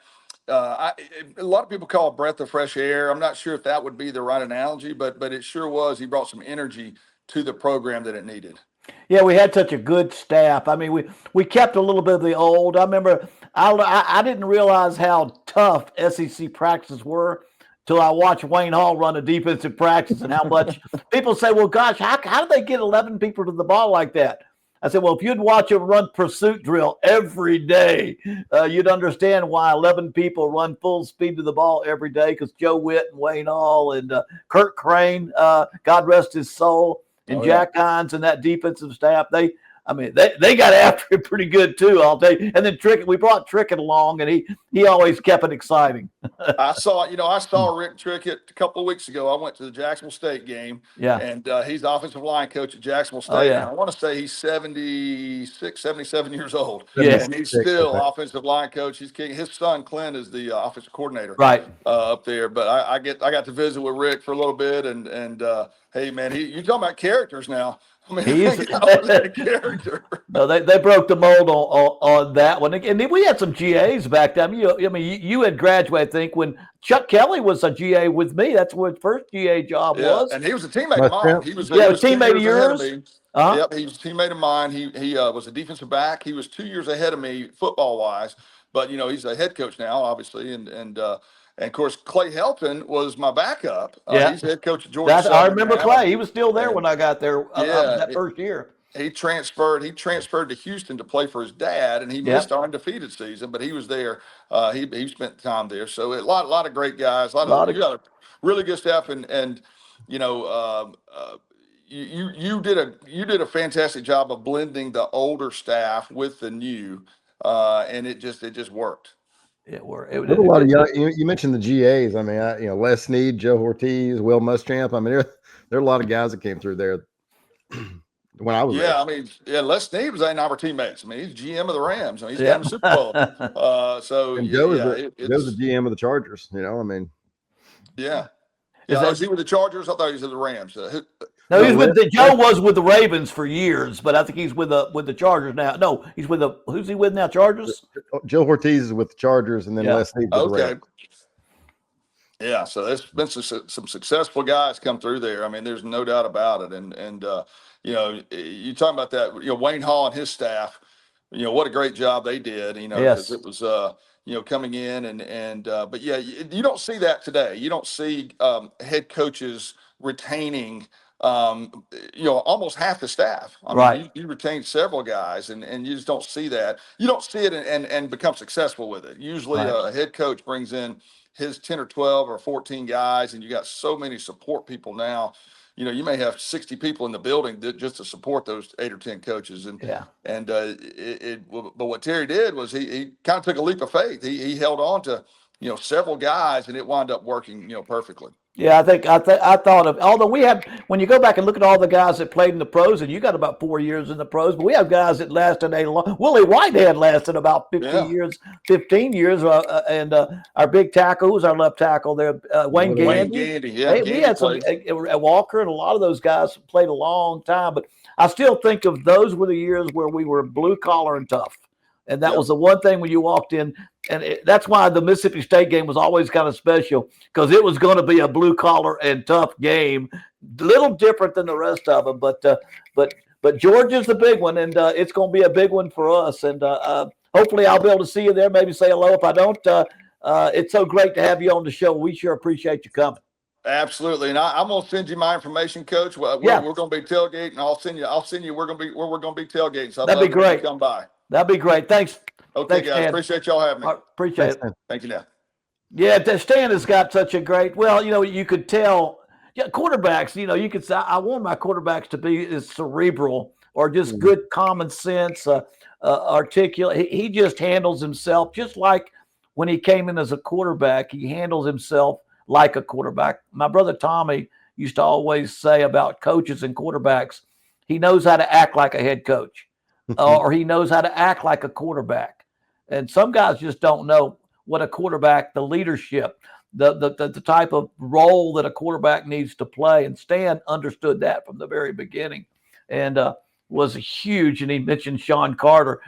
E: A lot of people call it breath of fresh air. I'm not sure if that would be the right analogy, but it sure was. He brought some energy to the program that it needed.
C: Yeah, we had such a good staff. I mean, we kept a little bit of the old. I remember I didn't realize how tough SEC practices were till I watched Wayne Hall run a defensive practice, and how much people say, well, gosh, how did they get 11 people to the ball like that? I said, well, if you'd watch them run pursuit drill every day, you'd understand why 11 people run full speed to the ball every day, because Joe Witt and Wayne Hall and Kurt Crane, God rest his soul, and Jack Hines and that defensive staff, they got after it pretty good too, I'll tell you. And then we brought Trickett along, and he always kept it exciting.
E: I saw Rick Trickett a couple of weeks ago. I went to the Jacksonville State game. Yeah. And he's the offensive line coach at Jacksonville State. Oh, yeah. I want to say he's 76, 77 years old. Yeah. And he's still offensive line coach. His son Clint is the offensive coordinator up there. But I got to visit with Rick for a little bit, and hey man, you're talking about characters now. I mean,
C: He's
E: a character.
C: No, they broke the mold on that one. And then we had some GAs back then. You had graduated, I think, when Chuck Kelly was a GA with me. That's what his first GA job was.
E: And he was a teammate of mine. He was
C: a
E: teammate
C: of yours.
E: Yep, he was a teammate of mine. He was a defensive back. He was 2 years ahead of me football wise, but he's a head coach now, obviously, and of course Clay Helton was my backup. He's the head coach at Georgia.
C: I remember Clay. He was still there when I got there. That first year.
E: He transferred to Houston to play for his dad, and he missed our undefeated season, but he was there. He spent time there. So a lot of great guys, you got a really good staff, and you did a fantastic job of blending the older staff with the new, and it just worked.
C: It worked.
B: There were a lot of young. You mentioned the GAs. I mean, Les Snead, Joe Ortiz, Will Muschamp. I mean, there are a lot of guys that came through there. When I was
E: Les Snead was one of our teammates. I mean, he's GM of the Rams. I mean, he's got the Super Bowl.
B: And Joe was the GM of the Chargers. I mean,
E: is he with the Chargers? I thought he was with the Rams.
C: No, Joe was with the Ravens for years, but I think he's with the Chargers now. No, he's with who's he with now? Chargers.
B: Joe Ortiz is with the Chargers, and then Les Snead with the Rams.
E: Yeah, so there's been some successful guys come through there. I mean, there's no doubt about it. And you talking about that, Wayne Hall and his staff, what a great job they did, because it was, coming in but yeah, you don't see that today. You don't see head coaches retaining, almost half the staff. I mean, you retain several guys and you just don't see that. You don't see it and become successful with it. Usually a head coach brings in his 10 or 12 or 14 guys, and you got so many support people now. You may have 60 people in the building just to support those 8 or 10 coaches. But what Terry did was he kind of took a leap of faith. He held on to, several guys, and it wound up working, perfectly.
C: Yeah, I thought of, although when you go back and look at all the guys that played in the pros, and you got about 4 years in the pros, but we have guys that lasted a long. Willie Whitehead lasted about 15 years, and our big tackle, who's our left tackle there, Wayne Gandy. We had some Walker, and a lot of those guys played a long time, but I still think of those were the years where we were blue collar and tough. And that was the one thing when you walked in, and that's why the Mississippi State game was always kind of special, because it was going to be a blue collar and tough game, a little different than the rest of them. But Georgia's the big one, and it's going to be a big one for us. And hopefully, I'll be able to see you there. Maybe say hello. If I don't, it's so great to have you on the show. We sure appreciate you coming.
E: Absolutely, and I'm going to send you my information, Coach. We're going to be tailgating. I'll send you where we're going to be tailgating. So
C: that'd be great.
E: Come by.
C: That'd be great. Thanks.
E: Okay, guys. Dan. Appreciate y'all having me.
C: Appreciate it.
E: Thank you, now.
C: Yeah, Stan has got such a great. Well, you could tell. Yeah, quarterbacks. You could say I want my quarterbacks to be as cerebral or just good common sense, articulate. He just handles himself just like when he came in as a quarterback. He handles himself like a quarterback. My brother Tommy used to always say about coaches and quarterbacks, he knows how to act like a head coach. Or he knows how to act like a quarterback. And some guys just don't know what a quarterback, the leadership, the type of role that a quarterback needs to play. And Stan understood that from the very beginning and was huge. And he mentioned Sean Carter.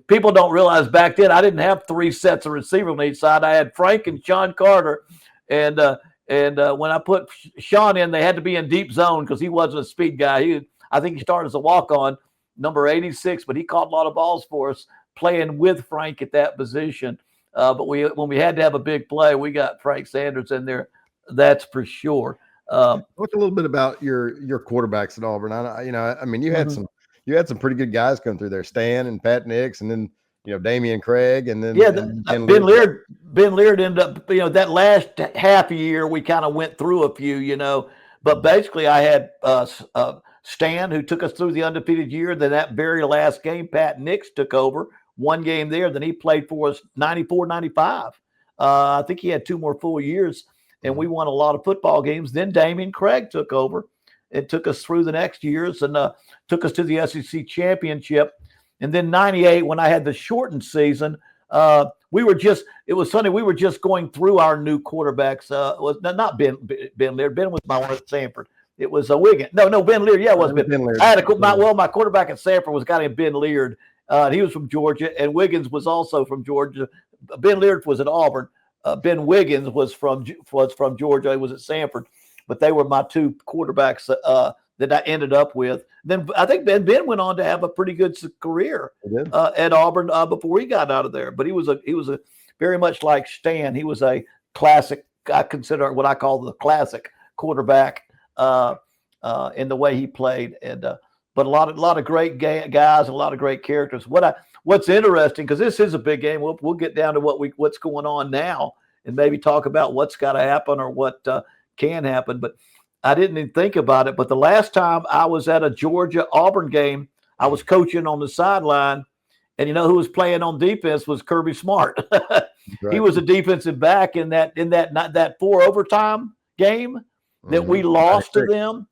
C: People don't realize back then I didn't have 3 sets of receivers on each side. I had Frank and Sean Carter. And when I put Sean in, they had to be in deep zone because he wasn't a speed guy. I think he started as a walk-on. Number 86, but he caught a lot of balls for us playing with Frank at that position. But when we had to have a big play, we got Frank Sanders in there. That's for sure.
B: Talk a little bit about your quarterbacks at Auburn. I mean, you had some pretty good guys come through there, Stan and Pat Nix, and then Damian Craig, and then
C: Ben Leard. Ben Leard ended up that last half a year we kind of went through a few, but basically I had Stan, who took us through the undefeated year. Then that very last game, Pat Nix took over one game there. Then he played for us 94, 95. I think he had 2 more full years, and we won a lot of football games. Then Damian Craig took over and took us through the next years and took us to the SEC championship. And then 98, when I had the shortened season, it was funny. We were just going through our new quarterbacks. Was not Ben Leard. Ben was my one at Sanford. It was a Wiggins. No, Ben Leard. Yeah, it was Ben.
B: Leard.
C: I had my quarterback at Sanford was a guy named Ben Leard. He was from Georgia, and Wiggins was also from Georgia. Ben Leard was at Auburn. Ben Wiggins was from Georgia. He was at Sanford, but they were my two quarterbacks that I ended up with. Then I think Ben went on to have a pretty good career at Auburn before he got out of there. But he was a very much like Stan. He was a classic. I consider what I call the classic quarterback in the way he played. And but a lot of great guys, a lot of great characters. What's interesting, because this is a big game. We'll get down to what's going on now and maybe talk about what's got to happen or what can happen. But I didn't even think about it. But the last time I was at a Georgia-Auburn game, I was coaching on the sideline, and you know who was playing on defense was Kirby Smart. Right. He was a defensive back in that 4 overtime game that we lost to them.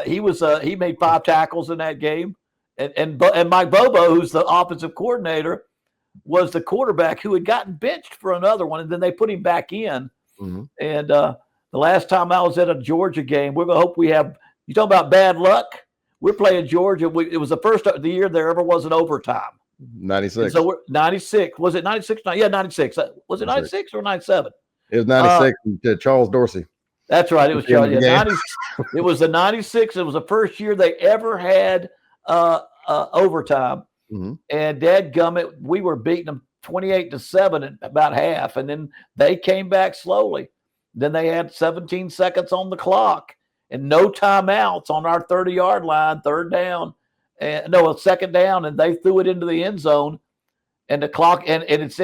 C: He made 5 tackles in that game. And Mike Bobo, who's the offensive coordinator, was the quarterback who had gotten benched for another one, and then they put him back in. Mm-hmm. And the last time I was at a Georgia game, we're going to hope we have – you talking about bad luck? We're playing Georgia. It was the first of the year there ever was an overtime.
B: 96.
C: So 96. Was it 96? Yeah, 96. Was it 96 or 97?
B: It was 96 to Charles Dorsey.
C: That's right. It was Charles. Yeah, it was the 96. It was the first year they ever had overtime. Mm-hmm. And dadgummit, we were beating them 28-7 at about half. And then they came back slowly. Then they had 17 seconds on the clock and no timeouts on our 30-yard line, second down, and they threw it into the end zone, and the clock and it's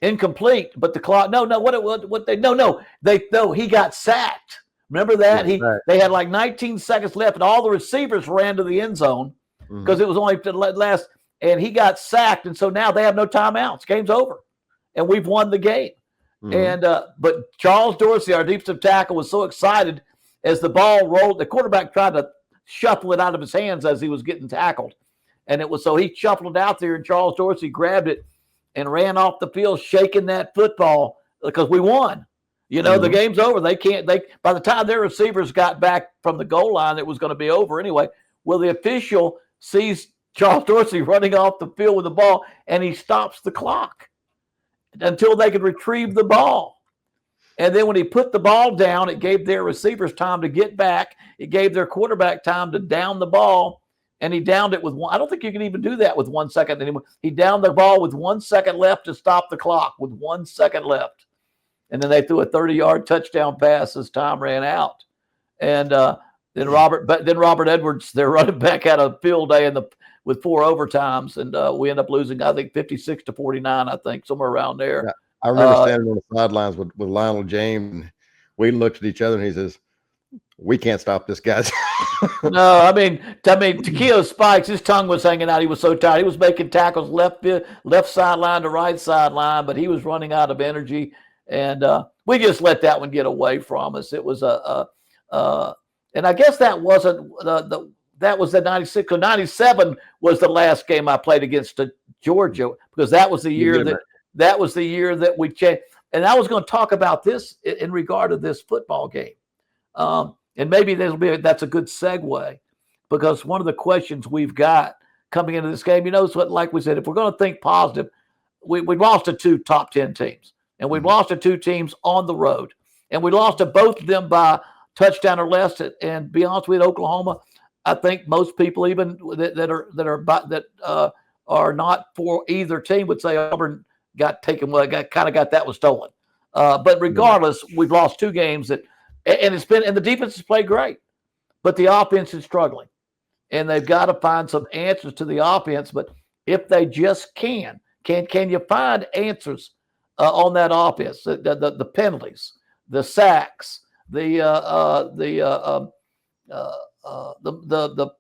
C: incomplete. But the clock, he got sacked. Remember that they had like 19 seconds left, and all the receivers ran to the end zone because it was only the last, and he got sacked, and so now they have no timeouts. Game's over, and we've won the game. Mm-hmm. And but Charles Dorsey, our defensive tackle, was so excited as the ball rolled. The quarterback tried to shuffle it out of his hands as he was getting tackled, and so he shuffled it out there, and Charles Dorsey grabbed it and ran off the field shaking that football because we won. You know, the game's over. By the time their receivers got back from the goal line, it was going to be over anyway. Well, the official sees Charles Dorsey running off the field with the ball, and he stops the clock until they could retrieve the ball. And then when he put the ball down, it gave their receivers time to get back. It gave their quarterback time to down the ball, and he downed it with one. I don't think you can even do that with 1 second anymore. He downed the ball with 1 second left to stop the clock with 1 second left. And then they threw a 30-yard touchdown pass as time ran out. And then Robert Edwards, their running back, had a field day with 4 overtimes, and we end up losing, I think, 56-49, I think, somewhere around there.
B: Yeah, I remember standing on the sidelines with Lionel James, and we looked at each other, and he says, "We can't stop this guy."
C: No, I mean, Takeo Spikes, his tongue was hanging out. He was so tired. He was making tackles left sideline to right sideline, but he was running out of energy, and we just let that one get away from us. It was and I guess that wasn't that was the 96. So 97 was the last game I played against Georgia, because that was the year that we changed. And I was going to talk about this in regard to this football game. And maybe that's a good segue, because one of the questions we've got coming into this game, like we said, if we're going to think positive, we lost to 2 top 10 teams, and we've lost to 2 teams on the road, and we lost to both of them by touchdown or less. And be honest with you, Oklahoma, I think most people even that are not for either team would say Auburn got taken. Well, got that was stolen. But regardless, we've lost 2 games and the defense has played great, but the offense is struggling, and they've got to find some answers to the offense. But if they just can you find answers on that offense? The penalties, the sacks, the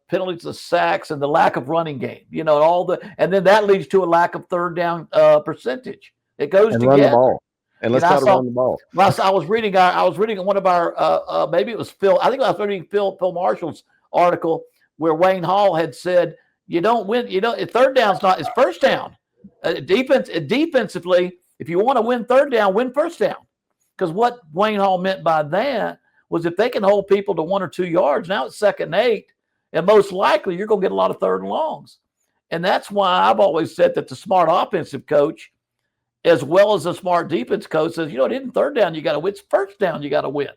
C: penalties, the sacks, and the lack of running game. And then that leads to a lack of third down percentage. It goes together.
B: Run the ball. And let's try to run the ball.
C: I was reading one of our maybe it was Phil. I think I was reading Phil Marshall's article where Wayne Hall had said, "You don't win. Third down's not. It's first down. Defensively, if you want to win third down, win first down, Because what Wayne Hall meant by that was if they can hold people to 1 or 2 yards, now it's 2nd and 8, and most likely you're going to get a lot of 3rd and longs. And that's why I've always said that the smart offensive coach, as well as the smart defense coach, says, it isn't 3rd down you got to win, it's 1st down you got to win.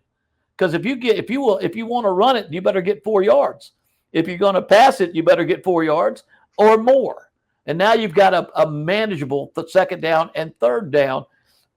C: Because if you want to run it, you better get 4 yards. If you're going to pass it, you better get 4 yards or more. And now you've got a manageable 2nd down and 3rd down.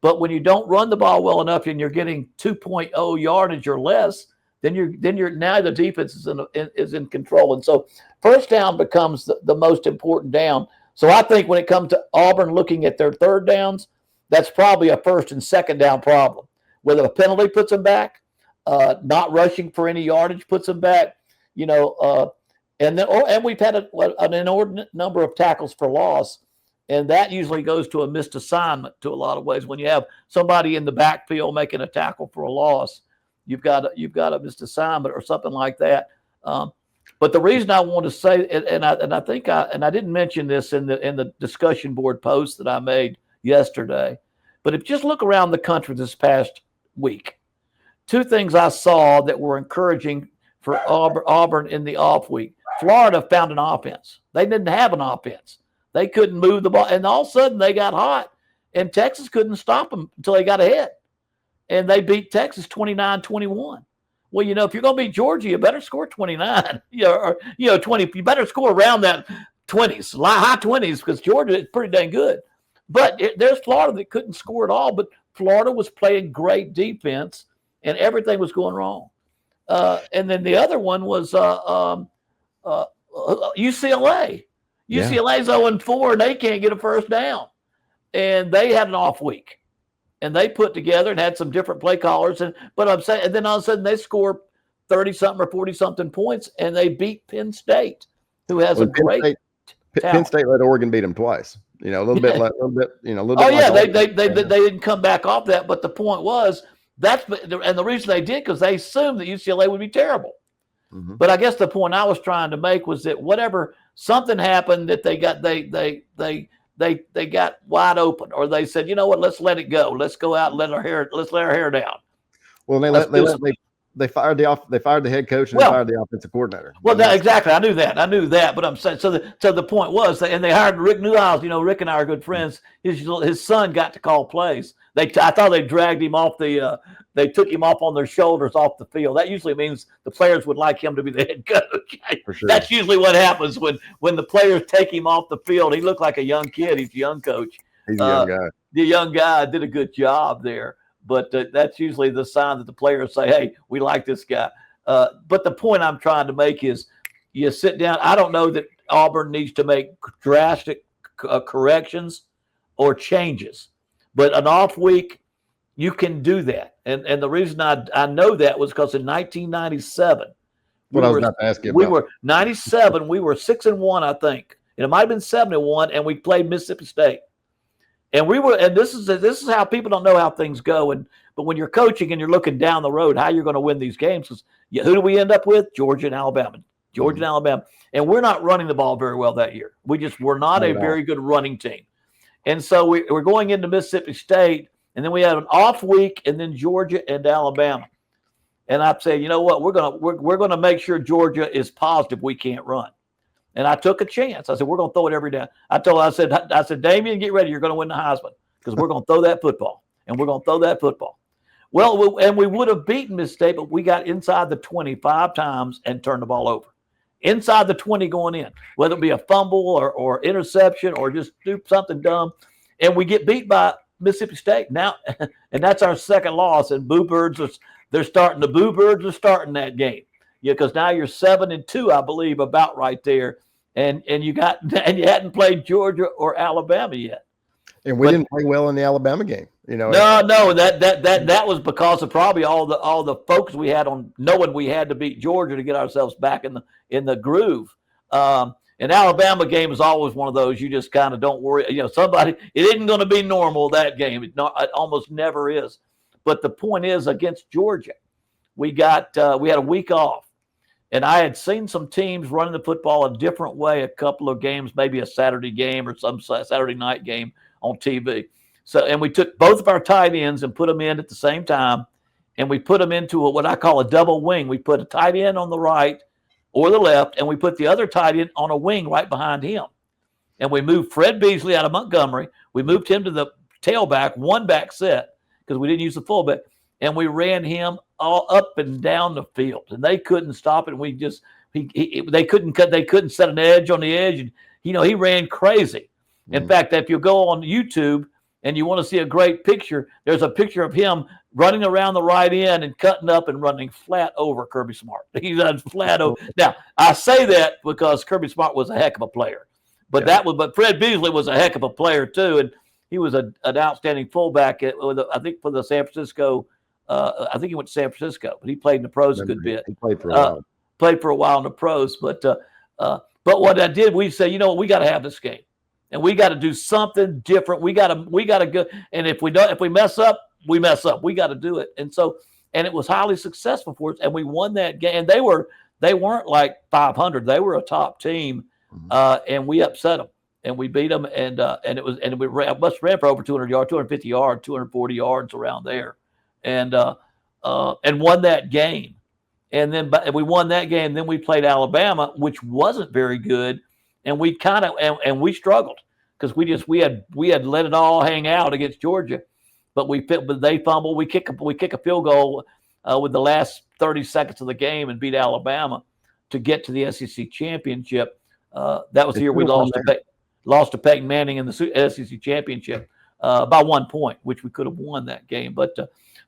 C: But when you don't run the ball well enough and you're getting 2.0 yardage or less, then you're now the defense is in control. And so 1st down becomes the most important down. So I think when it comes to Auburn looking at their 3rd downs, that's probably a 1st and 2nd down problem. Whether a penalty puts them back, not rushing for any yardage puts them back, and we've had an inordinate number of tackles for loss. And that usually goes to a missed assignment to a lot of ways. When you have somebody in the backfield making a tackle for a loss, you've got a missed assignment or something like that. But the reason I want to say, and I didn't mention this in the discussion board post that I made yesterday, but if you just look around the country this past week, 2 things I saw that were encouraging for Auburn in the off week. Florida found an offense. They didn't have an offense. They couldn't move the ball. And all of a sudden they got hot. And Texas couldn't stop them until they got ahead. And they beat Texas 29-21. Well, if you're going to beat Georgia, you better score 29. 20. You better score around that 20s, high 20s, because Georgia is pretty dang good. But there's Florida that couldn't score at all. But Florida was playing great defense, and everything was going wrong. And then the other one was UCLA. UCLA's 0-4, and they can't get a 1st down. And they had an off week. And they put together and had some different play callers. But I'm saying, and then all of a sudden they score 30-something or 40-something points, and they beat Penn State, who has a great
B: Penn State let Oregon beat them twice. A little bit.
C: Oh yeah, they didn't come back off that. But the point was and the reason they did because they assumed that UCLA would be terrible. Mm-hmm. But I guess the point I was trying to make was that whatever something happened that they got wide open, or they said, let's let it go. Let's go out and let our hair down.
B: Well, they fired the head coach and they fired the offensive coordinator.
C: Well, exactly. I knew that. But I'm saying, so the point was, and they hired Rick Newhouse. Rick and I are good friends. His son got to call plays. I thought they dragged him off they took him off on their shoulders off the field. That usually means the players would like him to be the head coach. For sure. That's usually what happens when the players take him off the field. He looked like a young kid. He's a young coach.
B: He's a young guy.
C: The young guy did a good job there. But that's usually the sign that the players say, hey, we like this guy. But the point I'm trying to make is you sit down. I don't know that Auburn needs to make drastic corrections or changes. But an off week, you can do that. And the reason I know that was because in 1997,
B: I was about to ask you about.
C: We were 97. We were 6-1, I think. And it might have been 7-1, and we played Mississippi State. And this is how people don't know how things go. But when you're coaching and you're looking down the road, how you're going to win these games, who do we end up with? Georgia and Alabama. And Alabama. And we're not running the ball very well that year. We're not a very good running team. And so we're going into Mississippi State, and then we have an off week, and then Georgia and Alabama. And I say, you know what? We're gonna make sure Georgia is positive we can't run. And I took a chance. I said, we're gonna throw it every down. I said, Damian, get ready. You're gonna win the Heisman because we're gonna throw that football, and we're gonna throw that football. Well, we would have beaten Mississippi State, but we got inside the 25 times and turned the ball over. Inside the 20 going in, whether it be a fumble or interception or just do something dumb, and we get beat by Mississippi State now, and that's our second loss. And the Boo Birds are starting that game, because now you're 7-2, I believe, about right there, and you hadn't played Georgia or Alabama yet.
B: And we didn't play well in the Alabama game, No,
C: that was because of probably all the focus we had on knowing we had to beat Georgia to get ourselves back in the groove. An Alabama game is always one of those you just kind of don't worry. It isn't going to be normal, that game. It almost never is. But the point is, against Georgia, we had a week off, and I had seen some teams running the football a different way. A couple of games, maybe a Saturday game or some Saturday night game on TV. So, and we took both of our tight ends and put them in at the same time, and we put them into what I call a double wing. We put a tight end on the right or the left, and we put the other tight end on a wing right behind him. And we moved Fred Beasley out of Montgomery. We moved him to the tailback, one back set, because we didn't use the fullback, and we ran him all up and down the field, and they couldn't stop it. We just they couldn't set an edge on the edge, and he ran crazy. In fact, if you go on YouTube and you want to see a great picture, there's a picture of him running around the right end and cutting up and running flat over Kirby Smart. He's flat over. Now, I say that because Kirby Smart was a heck of a player, but but Fred Beasley was a heck of a player too, and he was an outstanding fullback. I think for the San Francisco. I think he went to San Francisco, but he played in the pros a good bit.
B: He played for a while.
C: Played for a while in the pros, but what I did, we said, we got to have this game, and we got to do something different. We got to go, and if we mess up, we mess up. We got to do it, and it was highly successful for us, and we won that game. And they weren't like 500; they were a top team, and we upset them, and we beat them, and we must ran for over 200 yards, 250 yards, 240 yards around there. And won that game, and then we won that game. Then we played Alabama, which wasn't very good, and we we struggled because we had let it all hang out against Georgia, but they fumbled. We kick a field goal with the last 30 seconds of the game and beat Alabama to get to the SEC championship. That was the year we lost to Peyton Manning in the SEC championship by 1 point, which we could have won that game, but.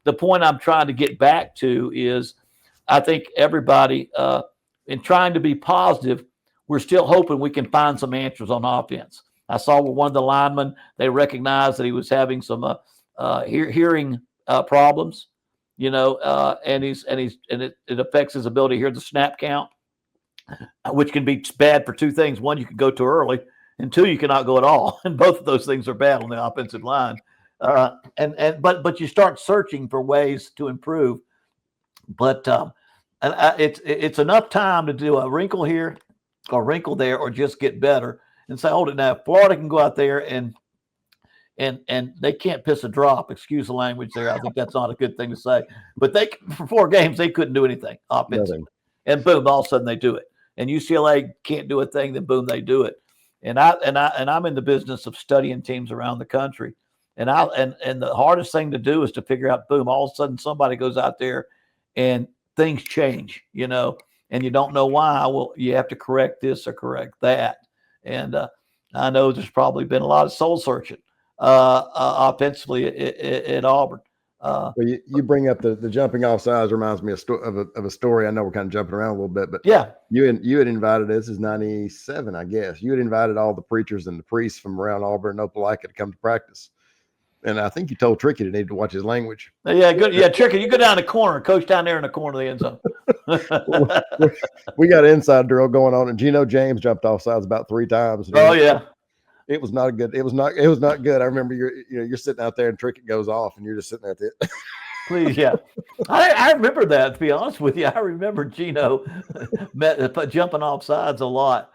C: The point I'm trying to get back to is I think everybody, in trying to be positive, we're still hoping we can find some answers on offense. I saw with one of the linemen, they recognized that he was having some hearing problems, and it affects his ability to hear the snap count, which can be bad for two things. One, you can go too early, and two, you cannot go at all. And both of those things are bad on the offensive line. But you start searching for ways to improve, but it's enough time to do a wrinkle here, or wrinkle there, or just get better and say, hold it now. Florida can go out there and they can't piss a drop. Excuse the language there. I think that's not a good thing to say, but for 4 games they couldn't do anything offensively, and boom, all of a sudden they do it. And UCLA can't do a thing, then boom, they do it. And I'm in the business of studying teams around the country. And the hardest thing to do is to figure out, boom, all of a sudden somebody goes out there and things change, and you don't know why. Well, you have to correct this or correct that. And I know there's probably been a lot of soul searching offensively at Auburn.
B: Well, you bring up the jumping off sides reminds me of a story. I know we're kind of jumping around a little bit, but
C: yeah,
B: you had invited, this is 97, I guess. You had invited all the preachers and the priests from around Auburn and Opelika to come to practice. And I think you told Tricky to need to watch his language.
C: Yeah, good. Yeah, Tricky, you go down the corner, coach down there in the corner of the end zone.
B: We got an inside drill going on, and Geno James jumped off sides about 3 times.
C: Oh yeah,
B: it was not good. It was not good. I remember you're sitting out there and Tricky goes off, and you're just sitting there.
C: Please, yeah. I remember that. To be honest with you, I remember Geno jumping off sides a lot.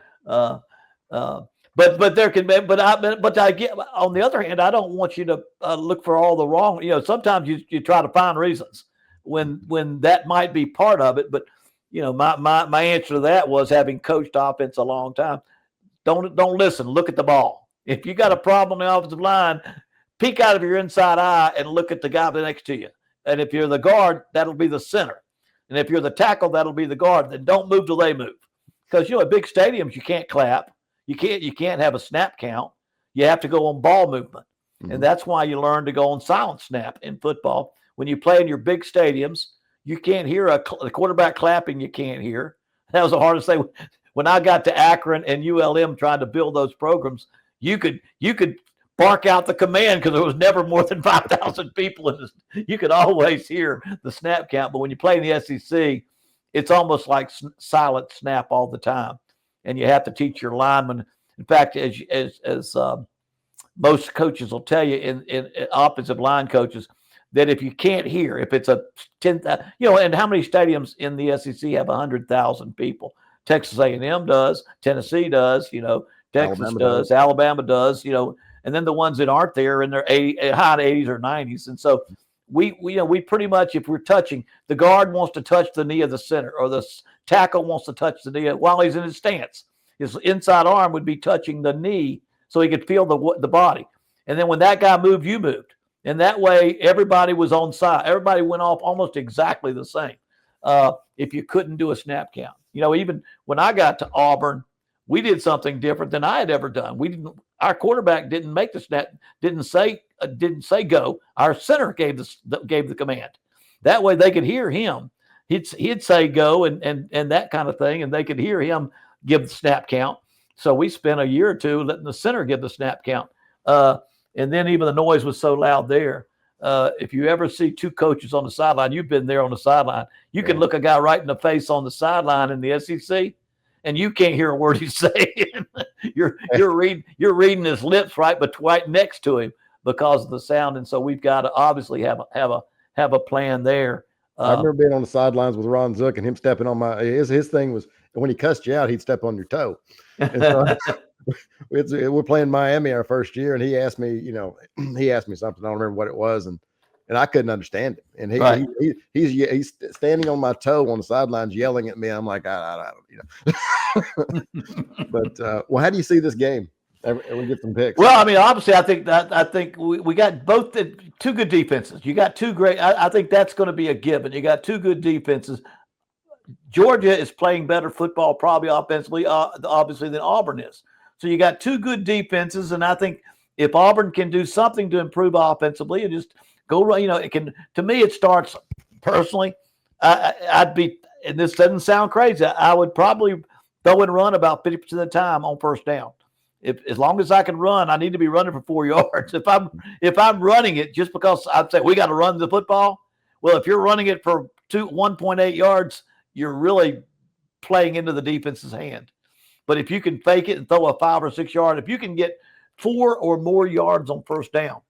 C: But there can be, but I get, on the other hand, I don't want you to look for all the wrong. Sometimes you try to find reasons when that might be part of it. But my answer to that was, having coached offense a long time, don't listen. Look at the ball. If you got a problem on the offensive line, peek out of your inside eye and look at the guy next to you. And if you're the guard, that'll be the center. And if you're the tackle, that'll be the guard. Then don't move till they move, because at big stadiums you can't clap. You can't have a snap count. You have to go on ball movement. Mm-hmm. And that's why you learn to go on silent snap in football. When you play in your big stadiums, you can't hear a quarterback clapping. You can't hear. That was the hardest thing. When I got to Akron and ULM trying to build those programs, you could bark out the command because there was never more than 5,000 people. You could always hear the snap count. But when you play in the SEC, it's almost like silent snap all the time. And you have to teach your linemen. In fact, as most coaches will tell you, in offensive line coaches, that if you can't hear, if it's a 10,000, and how many stadiums in the SEC have 100,000 people? Texas A&M does, Tennessee does, Texas Alabama does, and then the ones that aren't there in their high 80s or 90s. And so we pretty much, if we're touching, the guard wants to touch the knee of the center, or the tackle wants to touch the knee while he's in his stance. His inside arm would be touching the knee so he could feel the body. And then when that guy moved, you moved. And that way, everybody was on side. Everybody went off almost exactly the same. If you couldn't do a snap count, even when I got to Auburn, we did something different than I had ever done. Our quarterback didn't make the snap, didn't say go. Our center gave the command. That way they could hear him. He'd say go and that kind of thing, and they could hear him give the snap count. So we spent a year or two letting the center give the snap count. And then even the noise was so loud there. If you ever see two coaches on the sideline, you've been there on the sideline, you can look a guy right in the face on the sideline in the SEC, and you can't hear a word he's saying. you're reading his lips right next to him because of the sound. And so we've got to obviously have a plan there.
B: I remember being on the sidelines with Ron Zook and him stepping on his thing was when he cussed you out, he'd step on your toe. And so we're playing Miami our first year, and he asked me something. I don't remember what it was, and I couldn't understand it. And he's standing on my toe on the sidelines yelling at me. I'm like, I don't. But well, how do you see this game? We get some picks.
C: Well, I mean, obviously, I think we got both two good defenses. You got two great. I think that's going to be a given. You got two good defenses. Georgia is playing better football, probably offensively, obviously, than Auburn is. So you got two good defenses, and I think if Auburn can do something to improve offensively, and just go, it can. To me, it starts personally. I'd be, and this doesn't sound crazy, I would probably throw and run about 50% of the time on first down. As long as I can run, I need to be running for 4 yards. If I'm running it just because I'd say we got to run the football, well, if you're running it for 1.8 yards, you're really playing into the defense's hand. But if you can fake it and throw a 5 or 6 yard, if you can get 4 or more yards on first down,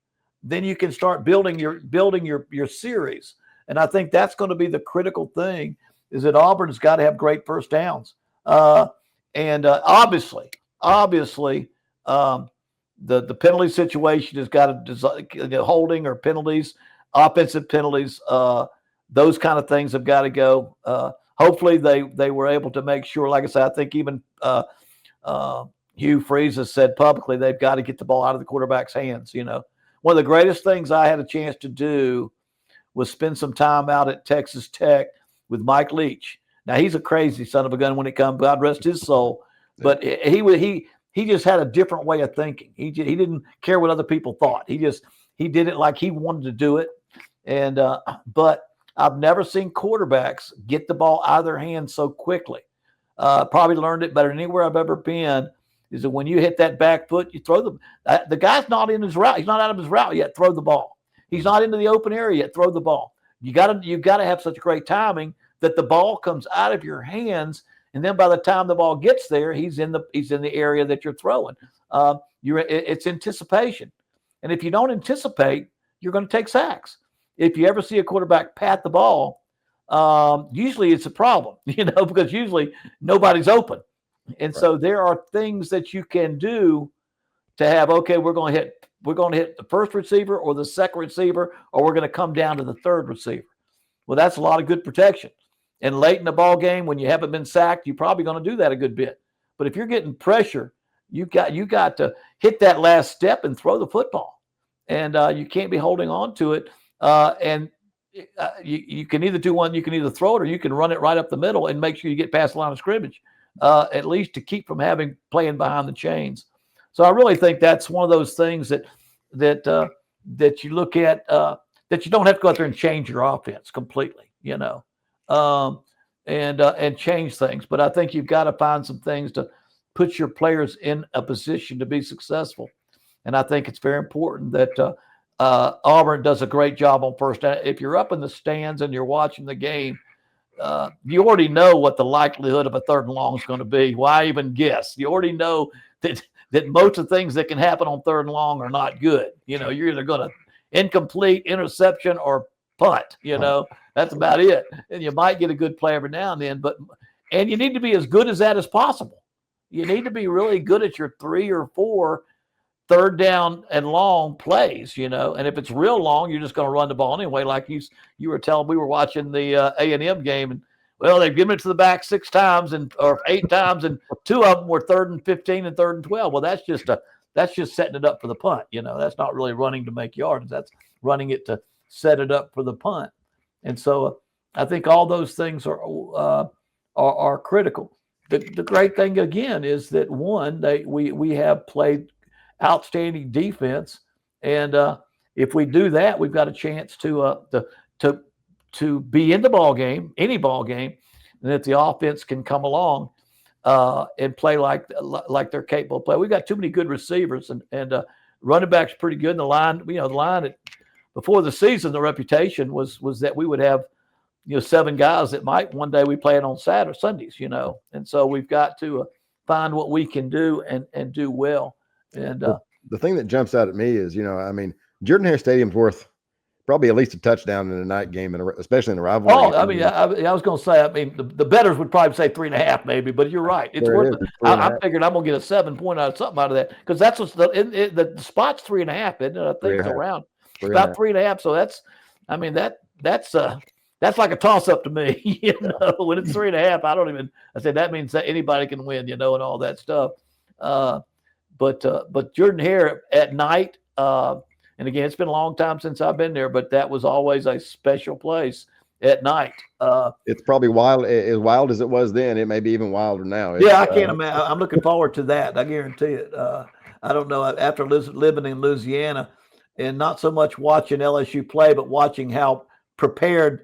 C: then you can start building your series. And I think that's going to be the critical thing, is that Auburn's got to have great first downs. And obviously, the penalty situation has got to holding or penalties, offensive penalties, those kind of things have got to go. Hopefully they were able to make sure, like I said, I think even Hugh Freeze has said publicly they've got to get the ball out of the quarterback's hands. One of the greatest things I had a chance to do was spend some time out at Texas Tech with Mike Leach. Now, he's a crazy son of a gun when it comes, God rest his soul, but he just had a different way of thinking. He didn't care what other people thought. He did it like he wanted to do it. And but I've never seen quarterbacks get the ball out of their hands so quickly. Probably learned it better than anywhere I've ever been. Is that when you hit that back foot, you throw the guy's not in his route. He's not out of his route yet. Throw the ball. He's not into the open area yet. Throw the ball. You've got to have such great timing that the ball comes out of your hands, and then by the time the ball gets there, he's in the area that you're throwing. It's anticipation, and if you don't anticipate, you're going to take sacks. If you ever see a quarterback pat the ball, usually it's a problem, because usually nobody's open. And so there are things that you can do to have, okay, we're going to hit the first receiver or the second receiver, or we're going to come down to the third receiver. Well, that's a lot of good protection. And late in the ball game, when you haven't been sacked, you're probably going to do that a good bit. But if you're getting pressure, you got to hit that last step and throw the football. And you can't be holding on to it. You can either do one, you can either throw it or you can run it right up the middle and make sure you get past the line of scrimmage, at least to keep from playing behind the chains. So I really think that's one of those things that you look at, that you don't have to go out there and change your offense completely, and change things. But I think you've got to find some things to put your players in a position to be successful. And I think it's very important that Auburn does a great job on first down. If you're up in the stands and you're watching the game, you already know what the likelihood of a third and long is going to be. Why even guess? You already know that most of the things that can happen on third and long are not good. You're either going to incomplete, interception, or punt. That's about it. And you might get a good play every now and then, and you need to be as good as that as possible. You need to be really good at your 3 or 4 third down and long plays, and if it's real long, you're just going to run the ball anyway. Like you were telling, we were watching the A&M game, and well, they've given it to the back 6 times or 8 times, and 2 of them were 3rd and 15 and 3rd and 12. Well, that's just setting it up for the punt. That's not really running to make yards. That's running it to set it up for the punt. And so I think all those things are critical. The great thing again is that we have played outstanding defense, and if we do that, we've got a chance to be in the ball game, any ball game, and if the offense can come along and play like they're capable of playing. We've got too many good receivers, and running backs pretty good. And the line before the season, the reputation was that we would have 7 guys that might one day we play it on Sundays, and so we've got to find what we can do and do well. And
B: the thing that jumps out at me is, Jordan-Hare Stadium's worth probably at least a touchdown in a night game, especially in the rivalry.
C: Oh, I was going to say, the bettors would probably say 3.5 maybe, but you're right. It's worth it. I figured I'm going to get a 7 point something out of that, because that's what's the spot's 3.5, isn't it? I think it's around about 3.5. So that's like a toss up to me, when it's 3.5, I say that means that anybody can win, and all that stuff. But Jordan-Hare at night, and again, it's been a long time since I've been there, but that was always a special place at night.
B: It's probably as wild as it was then. It may be even wilder now.
C: I can't imagine. I'm looking forward to that. I guarantee it. I don't know. After living in Louisiana and not so much watching LSU play, but watching how prepared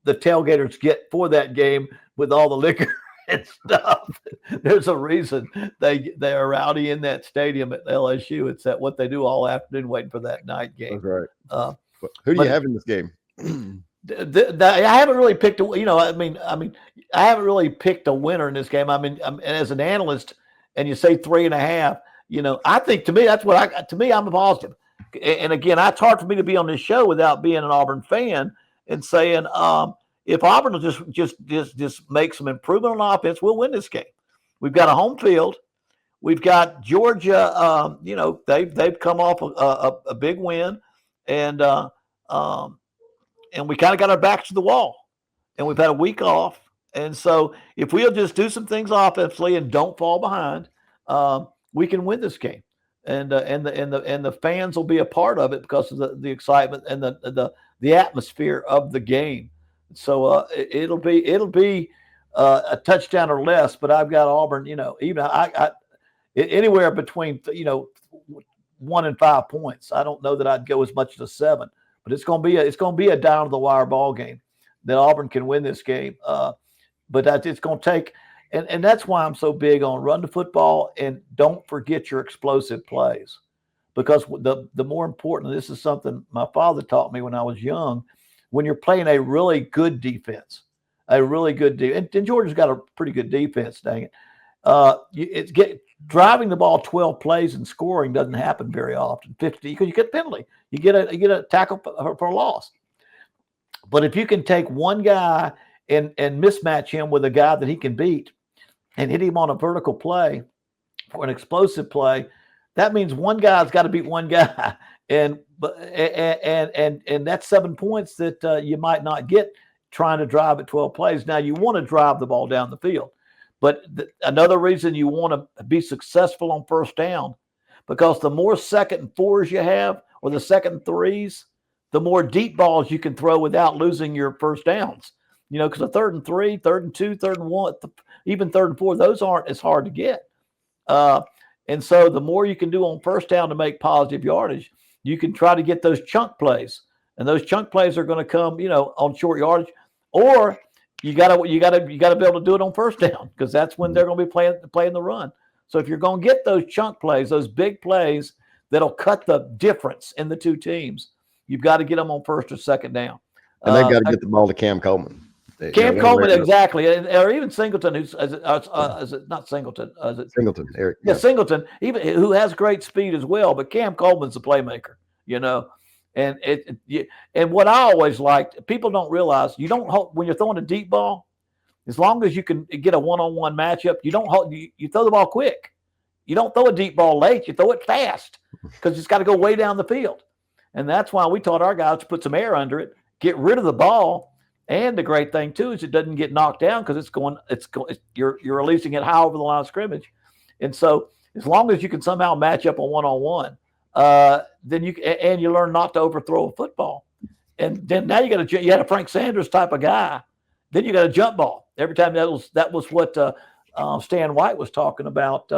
C: the tailgaters get for that game with all the liquor and stuff. There's a reason they are rowdy in that stadium at LSU. It's that what they do all afternoon waiting for that night game.
B: That's right. Who do you have in this game?
C: I haven't really picked I haven't really picked a winner in this game. As an analyst, and you say 3.5, I think to me I'm a positive. And again, it's hard for me to be on this show without being an Auburn fan and saying, if Auburn will just make some improvement on offense, we'll win this game. We've got a home field. We've got Georgia. They've come off a big win, and we kind of got our backs to the wall, and we've had a week off. And so if we'll just do some things offensively and don't fall behind, we can win this game. And the fans will be a part of it because of the excitement and the atmosphere of the game. So it'll be a touchdown or less, but I've got Auburn. Even I anywhere between 1 and 5 points. I don't know that I'd go as much as a 7, but it's going to be a down to the wire ball game that Auburn can win this game. But it's going to take, and that's why I'm so big on run the football and don't forget your explosive plays, because the more important. This is something my father taught me when I was young. When you're playing a really good defense, and Georgia's got a pretty good defense, dang it. Driving the ball 12 plays and scoring doesn't happen very often. 50, because you get a penalty, you get a tackle for a loss. But if you can take one guy and mismatch him with a guy that he can beat and hit him on a vertical play or an explosive play, that means one guy's got to beat one guy. And that's 7 points that you might not get trying to drive at 12 plays. Now, you want to drive the ball down the field. But another reason you want to be successful on first down, because the more 2nd and 4s you have, or the 2nd and 3s, the more deep balls you can throw without losing your first downs. Because a 3rd and 3, 3rd and 2, 3rd and 1, even 3rd and 4, those aren't as hard to get. And so the more you can do on first down to make positive yardage, you can try to get those chunk plays. And those chunk plays are going to come, on short yardage, or you gotta be able to do it on first down, because that's when they're going to be playing the run. So if you're going to get those chunk plays, those big plays that'll cut the difference in the two teams, you've got to get them on 1st or 2nd down.
B: And they've got to get the ball to Cam Coleman.
C: Coleman, exactly, or even Singleton, who's is it not Singleton? Is it
B: Singleton? Eric,
C: yeah, Singleton, even who has great speed as well. But Cam Coleman's a playmaker, And what I always liked, people don't realize, when you're throwing a deep ball, as long as you can get a one-on-one matchup, you don't hold, you throw the ball quick. You don't throw a deep ball late. You throw it fast because it's got to go way down the field. And that's why we taught our guys to put some air under it, get rid of the ball. And the great thing too is it doesn't get knocked down because you're releasing it high over the line of scrimmage. And so as long as you can somehow match up a one-on-one, then you learn not to overthrow a football. And then now you had a Frank Sanders type of guy. Then you got a jump ball. Every time that was what Stan White was talking about,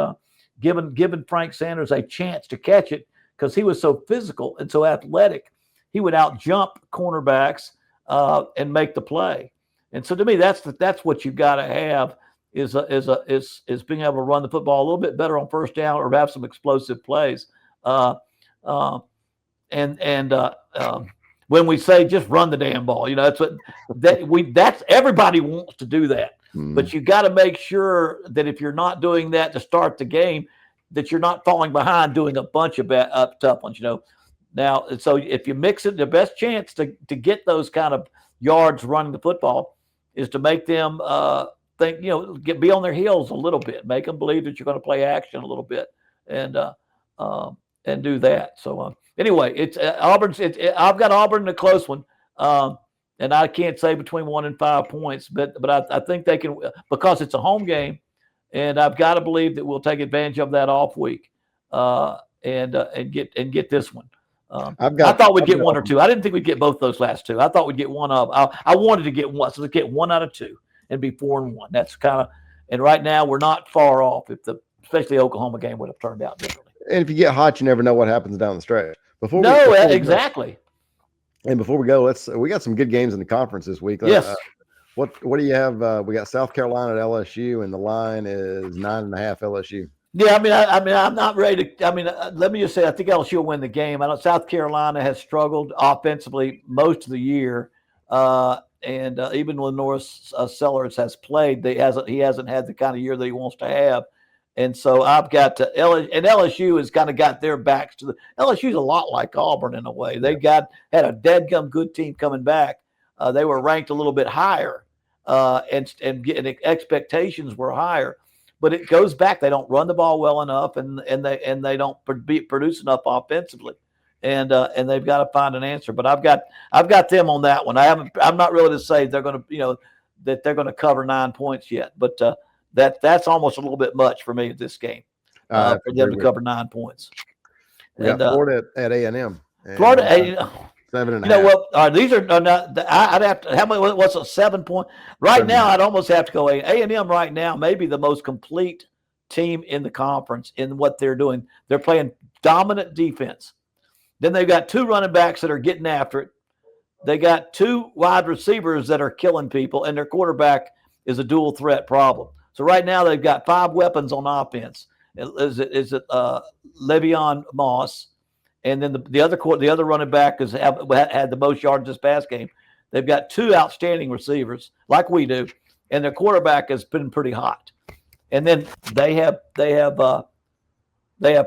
C: giving Frank Sanders a chance to catch it because he was so physical and so athletic. He would out jump cornerbacks and make the play. And so to me, that's what you've got to have is being able to run the football a little bit better on first down or have some explosive plays. When we say just run the damn ball, that's everybody wants to do that. But you got to make sure that if you're not doing that to start the game, that you're not falling behind doing a bunch of tough ones, Now, so if you mix it, the best chance to get those kind of yards running the football is to make them be on their heels a little bit, make them believe that you're going to play action a little bit, and do that. So anyway, it's Auburn's. I've got Auburn in a close one, and I can't say between 1 and 5 points, but I think they can because it's a home game, and I've got to believe that we'll take advantage of that off week, and get this one. I thought we'd get one or two. I didn't think we'd get both those last two. I thought we'd get one of. I wanted to get one, so let's get 1 out of 2 and be 4-1. That's kind of. And right now we're not far off. Especially the Oklahoma game would have turned out differently.
B: And if you get hot, you never know what happens down the stretch.
C: Exactly.
B: And before we go, we got some good games in the conference this week.
C: Yes.
B: What do you have? We got South Carolina at LSU, and the line is 9.5 LSU.
C: Yeah, I'm not ready to. Let me just say, I think LSU will win the game. I know South Carolina has struggled offensively most of the year, and even when Norris Sellers has played, he hasn't had the kind of year that he wants to have. And so I've got to LSU has kind of got their backs to the LSU's a lot like Auburn in a way. They had a dead-gum good team coming back. They were ranked a little bit higher, and expectations were higher. But it goes back. They don't run the ball well enough, and they don't produce enough offensively, and they've got to find an answer. But I've got them on that one. I'm not really to say they're going to that they're going to cover 9 points yet, but that's almost a little bit much for me at this game for them to cover 9 points.
B: And Florida at A&M.
C: Florida
B: 7.5.
C: You know what? These are not. I'd have to. How many? What's a 7 point? Right now, I'd almost have to go A&M. Right now, maybe the most complete team in the conference in what they're doing. They're playing dominant defense. Then they've got 2 running backs that are getting after it. They got 2 wide receivers that are killing people, and their quarterback is a dual threat problem. So right now they've got 5 weapons on offense. Is it Le'Veon Moss, and then the other running back had the most yards this past game. They've got 2 outstanding receivers like we do, and their quarterback has been pretty hot. And then they have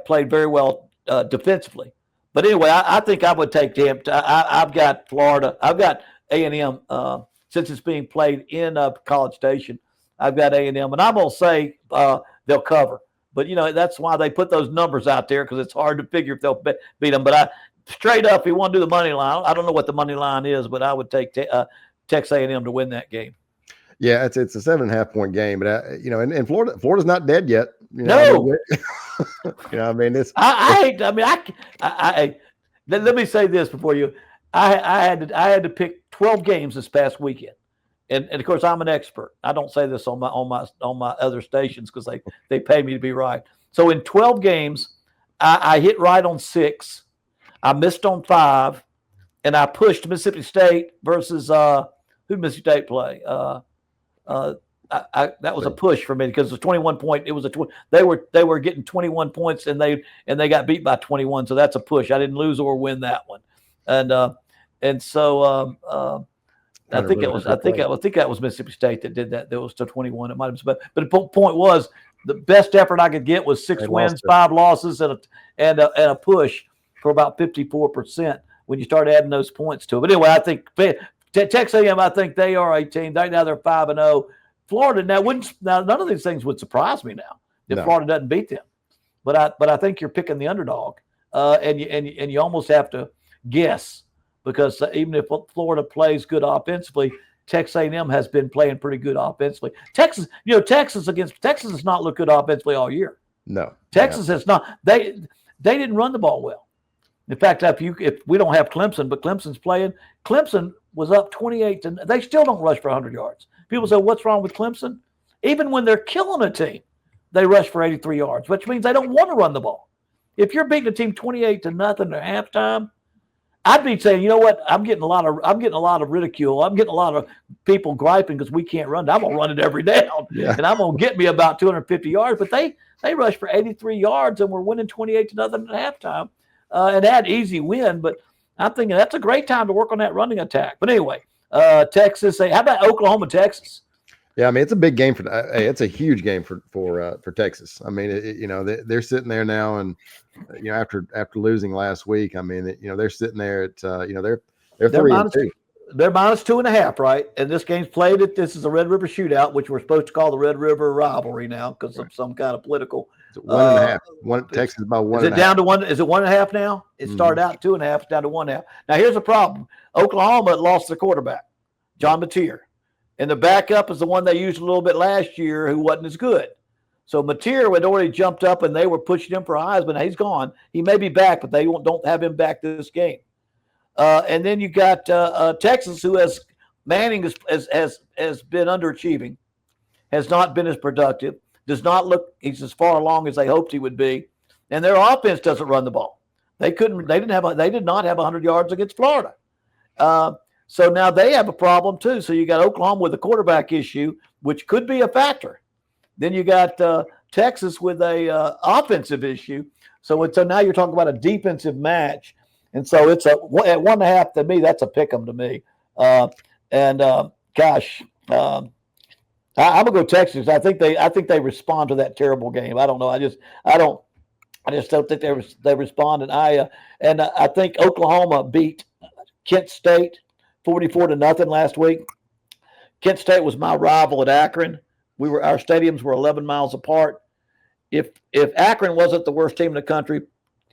C: played very well defensively. But anyway, I think I would take them. I've got Florida. I've got A&M since it's being played in College Station. I've got A&M, and I'm going to say they'll cover. But, that's why they put those numbers out there because it's hard to figure if they'll beat them. But straight up, if you want to do the money line, I don't know what the money line is, but I would take Texas A&M to win that game.
B: Yeah, it's a 7.5 point game. But, and Florida's not dead yet.
C: No.
B: I mean, this.
C: Let me say this before you. I had to pick 12 games this past weekend. And of course, I'm an expert. I don't say this on my other stations because they pay me to be right. So in 12 games, I hit right on 6, I missed on 5, and I pushed Mississippi State versus who did Mississippi State play? That was a push for me because it was 21 point. It was they were getting 21 points and they got beat by 21. So that's a push. I didn't lose or win that one, and so. I think that was Mississippi State that did that. That was to 21. It might have been, but the point was the best effort I could get was 6 wins, 5 losses, and a push for about 54% when you start adding those points to it. But anyway, I think Texas A&M. I think they are a team. Right now they're 5-0. Florida now none of these things would surprise me now if Florida doesn't beat them. but I think you're picking the underdog, and you almost have to guess, because even if Florida plays good offensively, Texas A&M has been playing pretty good offensively. Texas has not looked good offensively all year.
B: No,
C: Texas has not. They didn't run the ball well. In fact, if we don't have Clemson, but Clemson's playing, Clemson was up 28 to. They still don't rush for 100 yards. People say, "What's wrong with Clemson?" Even when they're killing a team, they rush for 83 yards, which means they don't want to run the ball. If you're beating a team 28 to nothing at halftime, I'd be saying, you know what? I'm getting a lot of ridicule. I'm getting a lot of people griping because we can't run. I'm gonna run it every down, and I'm gonna get me about 250 yards. But they rushed for 83 yards and we're winning 28 to nothing at halftime, and that easy win. But I'm thinking that's a great time to work on that running attack. But anyway, Texas. How about Oklahoma, Texas?
B: Yeah, I mean, it's a big game it's a huge game for Texas. I mean, they're sitting there now, and after losing last week, I mean, they're sitting there at they're 3-2.
C: They're -2.5, right? And this game's played this is a Red River shootout, which we're supposed to call the Red River rivalry now because of some kind of political.
B: It's 1.5. Texas about 1.5.
C: Is it down to 1? Is it 1.5 now? It started out 2.5, it's down to 1.5. Now here's the problem: Oklahoma lost their quarterback, John Mateer. And the backup is the one they used a little bit last year who wasn't as good. So Mateer had already jumped up and they were pushing him for a Heisman. Now he's gone. He may be back, but they don't have him back this game. And then you got Texas, who has Manning has been underachieving, has not been as productive, does not look he's as far along as they hoped he would be. And their offense doesn't run the ball. They did not have 100 yards against Florida. So now they have a problem too. So you got Oklahoma with a quarterback issue, which could be a factor. Then you got Texas with a offensive issue. So now you're talking about a defensive match, and so it's at 1.5 to me. That's a pick 'em to me. I'm gonna go Texas. I think they respond to that terrible game. I don't know. I just don't think they respond. And I think Oklahoma beat Kent State 44 to nothing last week. Kent State was my rival at Akron. Our stadiums were 11 miles apart. If Akron wasn't the worst team in the country,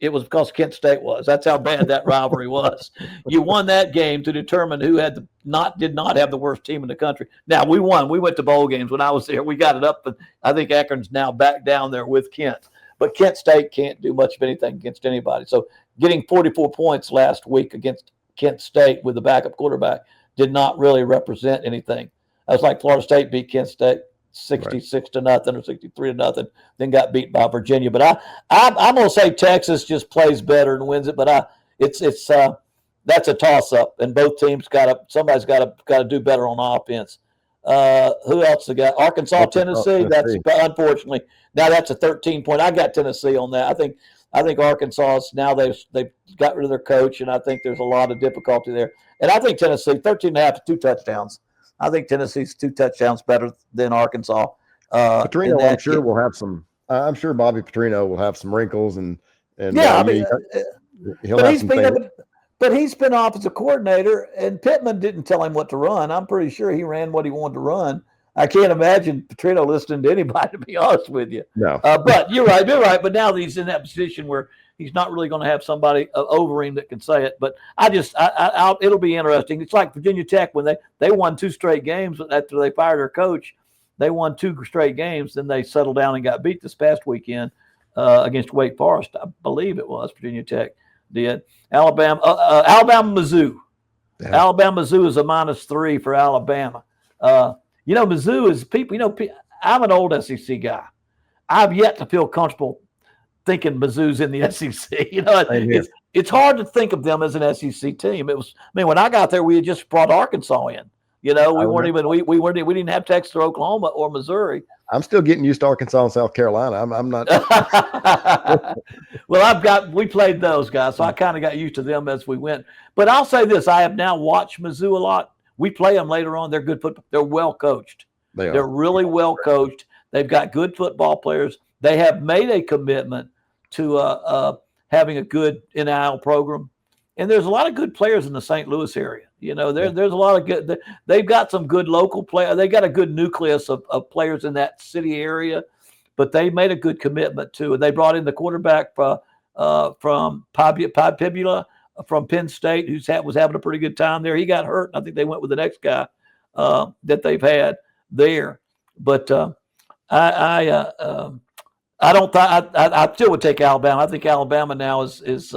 C: it was because Kent State was. That's how bad that rivalry was. You won that game to determine who did not have the worst team in the country. Now we won. We went to bowl games when I was there. We got it up, but I think Akron's now back down there with Kent. But Kent State can't do much of anything against anybody. So getting 44 points last week against Kent State with the backup quarterback did not really represent anything. It was like Florida State beat Kent State 66 to nothing or 63 to nothing, then got beat by Virginia. But I'm going to say Texas just plays better and wins it. But that's a toss up, and both teams somebody's got to do better on offense. Who else they got? Arkansas, Tennessee. That's unfortunately now that's a 13-point. I got Tennessee on that. I think Arkansas now they've got rid of their coach, and I think there's a lot of difficulty there. And I think Tennessee 13.5 to 2 touchdowns. I think Tennessee's 2 touchdowns better than Arkansas.
B: Petrino, I'm sure will have some. I'm sure Bobby Petrino will have some wrinkles and
C: yeah.
B: He'll have some things.
C: But he's been offensive coordinator, and Pittman didn't tell him what to run. I'm pretty sure he ran what he wanted to run. I can't imagine Petrino listening to anybody, to be honest with you.
B: No.
C: But you're right. But now he's in that position where he's not really going to have somebody over him that can say it. But it'll be interesting. It's like Virginia Tech when they won 2 straight games after they fired their coach. They won 2 straight games, then they settled down and got beat this past weekend against Wake Forest. I believe it was Virginia Tech did. Alabama, Mizzou. Yeah. Alabama, Mizzou is a -3 for Alabama. Mizzou is people. I'm an old SEC guy. I've yet to feel comfortable thinking Mizzou's in the SEC. It's hard to think of them as an SEC team. When I got there, we had just brought Arkansas in. We didn't have Texas or Oklahoma or Missouri.
B: I'm still getting used to Arkansas and South Carolina. I'm not.
C: Well, we played those guys, so I kind of got used to them as we went. But I'll say this: I have now watched Mizzou a lot. We play them later on. They're good football. They're well coached. They're really well coached. They've got good football players. They have made a commitment to having a good NIL program. And there's a lot of good players in the St. Louis area. There's a lot of good. They've got some good local players. They got a good nucleus of players in that city area. but they made a good commitment too. And they brought in the quarterback from Pibula from Penn State, who was having a pretty good time there. He got hurt, and I think they went with the next guy that they've had there. But I still would take Alabama. I think Alabama now is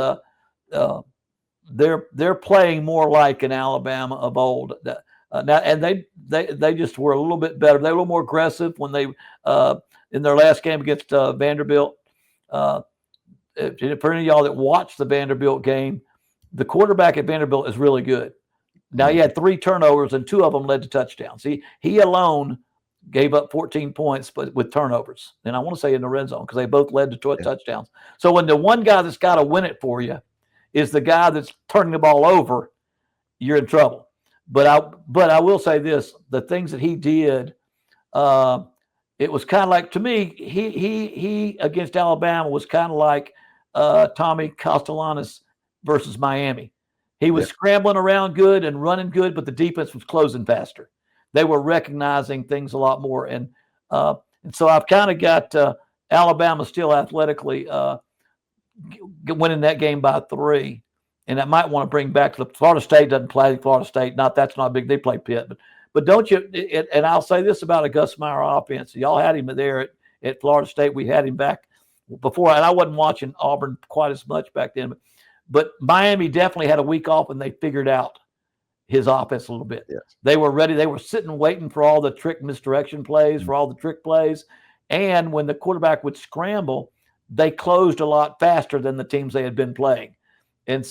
C: they're playing more like an Alabama of old now, and they just were a little bit better. They were a little more aggressive when they in their last game against Vanderbilt. For any of y'all that watched the Vanderbilt game, the quarterback at Vanderbilt is really good. Now, he had 3 turnovers, and 2 of them led to touchdowns. He alone gave up 14 points, but with turnovers. And I want to say in the red zone, because they both led to touchdowns. So when the one guy that's got to win it for you is the guy that's turning the ball over, you're in trouble. But I will say this: the things that he did, it was kind of like, to me, he against Alabama was kind of like Tommy Castellanos versus Miami. He was scrambling around good and running good, but the defense was closing faster. They were recognizing things a lot more. And so I've kind of got Alabama still athletically winning that game by 3. And I might want to bring back to the Florida State doesn't play Florida State. That's not big. They play Pitt. But don't you – and I'll say this about a Gus Meyer offense. Y'all had him there at Florida State. We had him back before. And I wasn't watching Auburn quite as much back then. But Miami definitely had a week off, and they figured out his offense a little bit.
B: Yes.
C: They were ready. They were sitting waiting for all the trick misdirection plays, for all the trick plays. And when the quarterback would scramble, they closed a lot faster than the teams they had been playing. And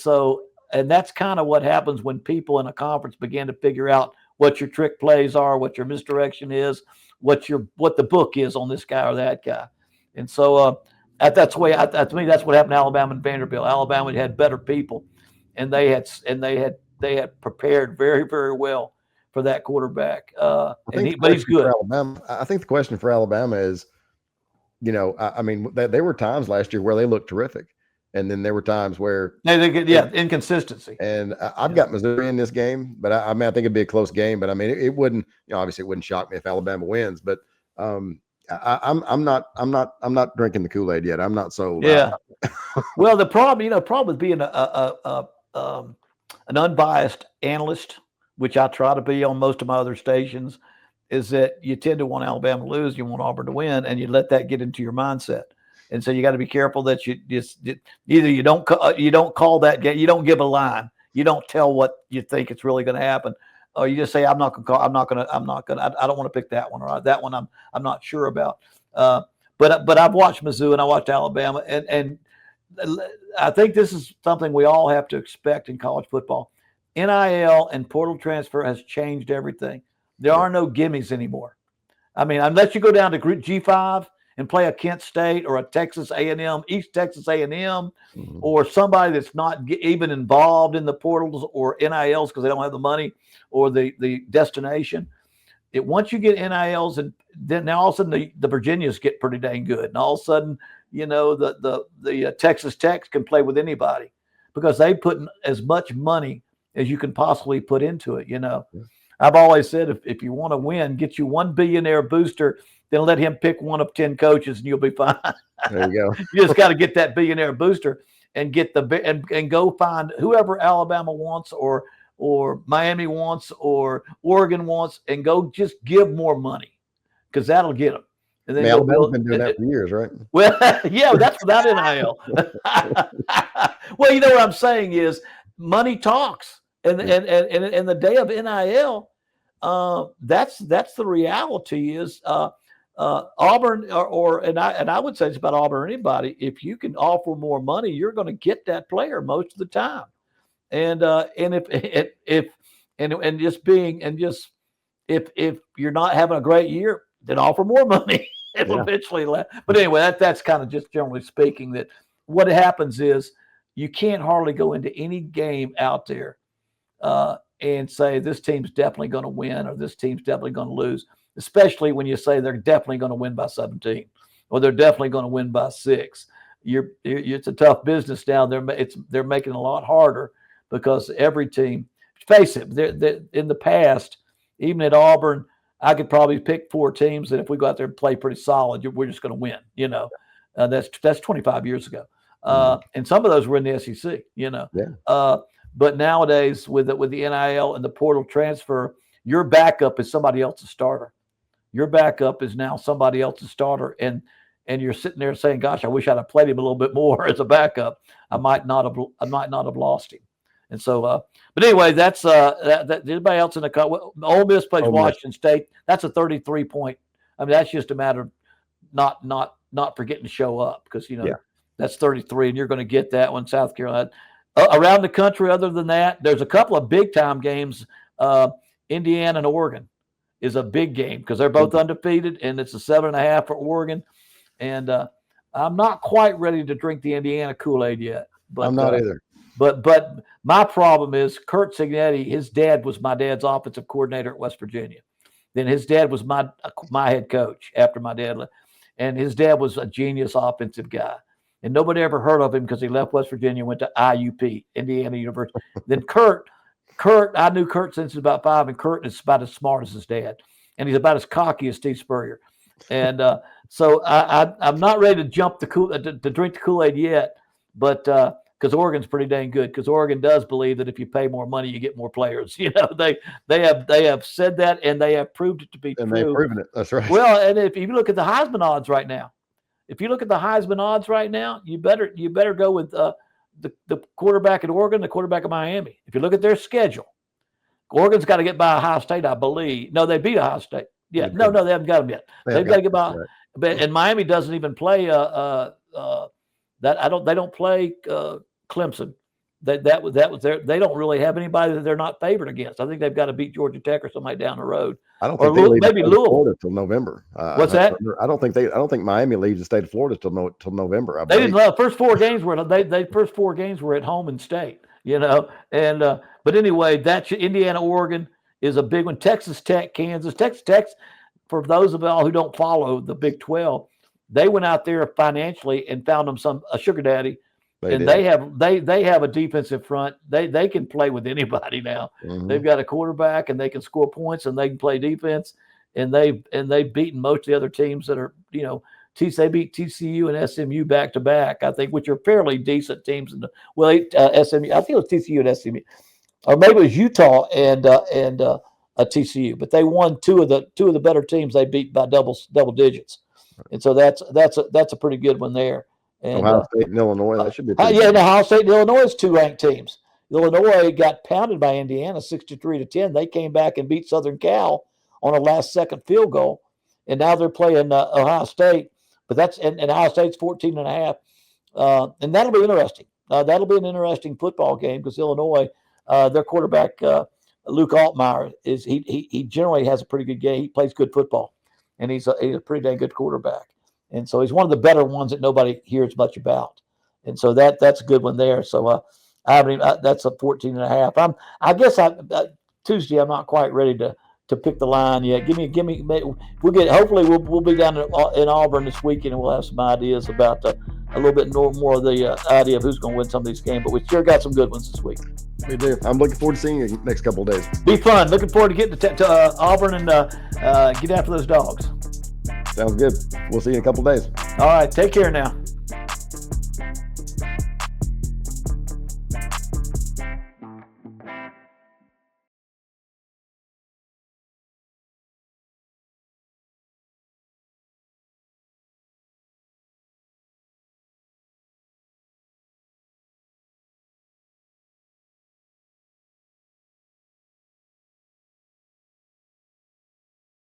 C: that's kind of what happens when people in a conference begin to figure out what your trick plays are, what your misdirection is, what the book is on this guy or that guy. And so that's the way. To me, that's what happened to Alabama and Vanderbilt. Alabama had better people, and they had prepared very, very well for that quarterback. But he's good.
B: Alabama, I think the question for Alabama is, I mean, there were times last year where they looked terrific, and then there were times where
C: inconsistency.
B: And I've got Missouri in this game, but I think it'd be a close game. But I mean, it wouldn't. Obviously, it wouldn't shock me if Alabama wins. But I'm not drinking the Kool-Aid yet. I'm not sold.
C: Yeah. Well, the problem with being an unbiased analyst, which I try to be on most of my other stations, is that you tend to want Alabama to lose, you want Auburn to win, and you let that get into your mindset. And so you got to be careful that you just either you don't call that game, you don't give a line, you don't tell what you think it's really going to happen, or you just say I don't want to pick that one, or that one I'm not sure about. But I've watched Mizzou and I watched Alabama, and I think this is something we all have to expect in college football. NIL and portal transfer has changed everything. There are no gimmies anymore. I mean, unless you go down to G5 and play a Kent State or a Texas A&M, East Texas A&M, or somebody that's not even involved in the portals or NILs because they don't have the money or the destination. Once you get NILs, and then now all of a sudden the Virginias get pretty dang good, and all of a sudden the Texas Techs can play with anybody because they put in as much money as you can possibly put into it. I've always said if you want to win, get you one billionaire booster, then let him pick one of 10 coaches, and you'll be fine.
B: There you go.
C: You just got to get that billionaire booster and get and go find whoever Alabama wants or Miami wants or Oregon wants, and go just give more money because that'll get them. And then
B: Alabama's been doing that for years, right?
C: Well, yeah, that's without NIL. Well, what I'm saying is money talks, and the day of NIL, that's the reality. Is Auburn and I would say it's about Auburn or anybody. If you can offer more money, you're going to get that player most of the time. And if you're not having a great year, then offer more money. Eventually, but anyway, that's kind of just generally speaking. That what happens is you can't hardly go into any game out there and say this team's definitely going to win or this team's definitely going to lose, especially when you say they're definitely going to win by 17 or they're definitely going to win by 6. It's a tough business now. They're making it a lot harder because every team, face it, in the past, even at Auburn, I could probably pick 4 teams that if we go out there and play pretty solid, we're just going to win. That's 25 years ago. And some of those were in the SEC.
B: Yeah.
C: But nowadays with the NIL and the portal transfer, your backup is somebody else's starter. Your backup is now somebody else's starter, and you're sitting there saying, "Gosh, I wish I'd have played him a little bit more as a backup. I might not have lost him." And so, but anyway, that's that. Anybody else in the cut? Ole Miss plays Washington State. That's a 33-point. I mean, that's just a matter of not forgetting to show up because that's 33, and you're going to get that one. South Carolina. Around the country, other than that, there's a couple of big time games. Indiana and Oregon is a big game because they're both undefeated, and it's a 7.5 for Oregon. And I'm not quite ready to drink the Indiana Kool-Aid yet. But,
B: I'm not either.
C: But my problem is Kurt Cignetti. His dad was my dad's offensive coordinator at West Virginia. Then his dad was my head coach after my dad left, and his dad was a genius offensive guy. And nobody ever heard of him because he left West Virginia and went to IUP, Indiana University. Then Kurt, I knew Kurt since he was about 5, and Kurt is about as smart as his dad. And he's about as cocky as Steve Spurrier. And so I'm not ready to jump to drink the Kool-Aid yet, but because Oregon's pretty dang good, because Oregon does believe that if you pay more money, you get more players. They have said that, and they have proved it to be true.
B: And they've proven it. That's right.
C: Well, and if you look at the Heisman odds right now, you better go with the quarterback at Oregon, the quarterback at Miami. If you look at their schedule, Oregon's got to get by Ohio State, I believe. No, they beat Ohio State. Yeah, no, they haven't got them yet. They've got to get by. Right. And Miami doesn't even play that. They don't play Clemson. That was their. They don't really have anybody that they're not favored against. I think they've got to beat Georgia Tech or somebody down the road.
B: I don't think they leave maybe Florida till November.
C: What's that?
B: I don't think Miami leaves the state of Florida till November.
C: They didn't. The first 4 games were at home and state. And but anyway, that's Indiana, Oregon is a big one. Texas Tech, Kansas. Texas Tech, for those of y'all who don't follow the Big 12, they went out there financially and found them a sugar daddy. They have a defensive front. They can play with anybody now. Mm-hmm. They've got a quarterback, and they can score points, and they can play defense. And they've beaten most of the other teams that are they beat TCU and SMU back to back, I think, which are fairly decent teams. SMU. I think it was TCU and SMU, or maybe it was Utah and TCU. But they won two of the better teams. They beat by double digits, and so that's a pretty good one there. And,
B: Ohio State and Illinois, that should be.
C: Ohio State and Illinois is 2 ranked teams. Illinois got pounded by Indiana 63-10. They came back and beat Southern Cal on a last-second field goal, and now they're playing Ohio State. But that's and Ohio State's 14.5, and that'll be interesting. That'll be an interesting football game because Illinois, their quarterback Luke Altmaier he generally has a pretty good game. He plays good football, and he's a pretty dang good quarterback. And so he's one of the better ones that nobody hears much about. And so that's a good one there. So that's a 14.5. I guess Tuesday I'm not quite ready to pick the line yet. Give me. Hopefully we'll be down in Auburn this weekend, and we'll have some ideas about a little bit more of the idea of who's going to win some of these games. But we sure got some good ones this week.
B: We do. I'm looking forward to seeing you next couple of days.
C: Be fun. Looking forward to getting to Auburn and get after those dogs.
B: Sounds good. We'll see you in a couple of days.
C: All right. Take care now.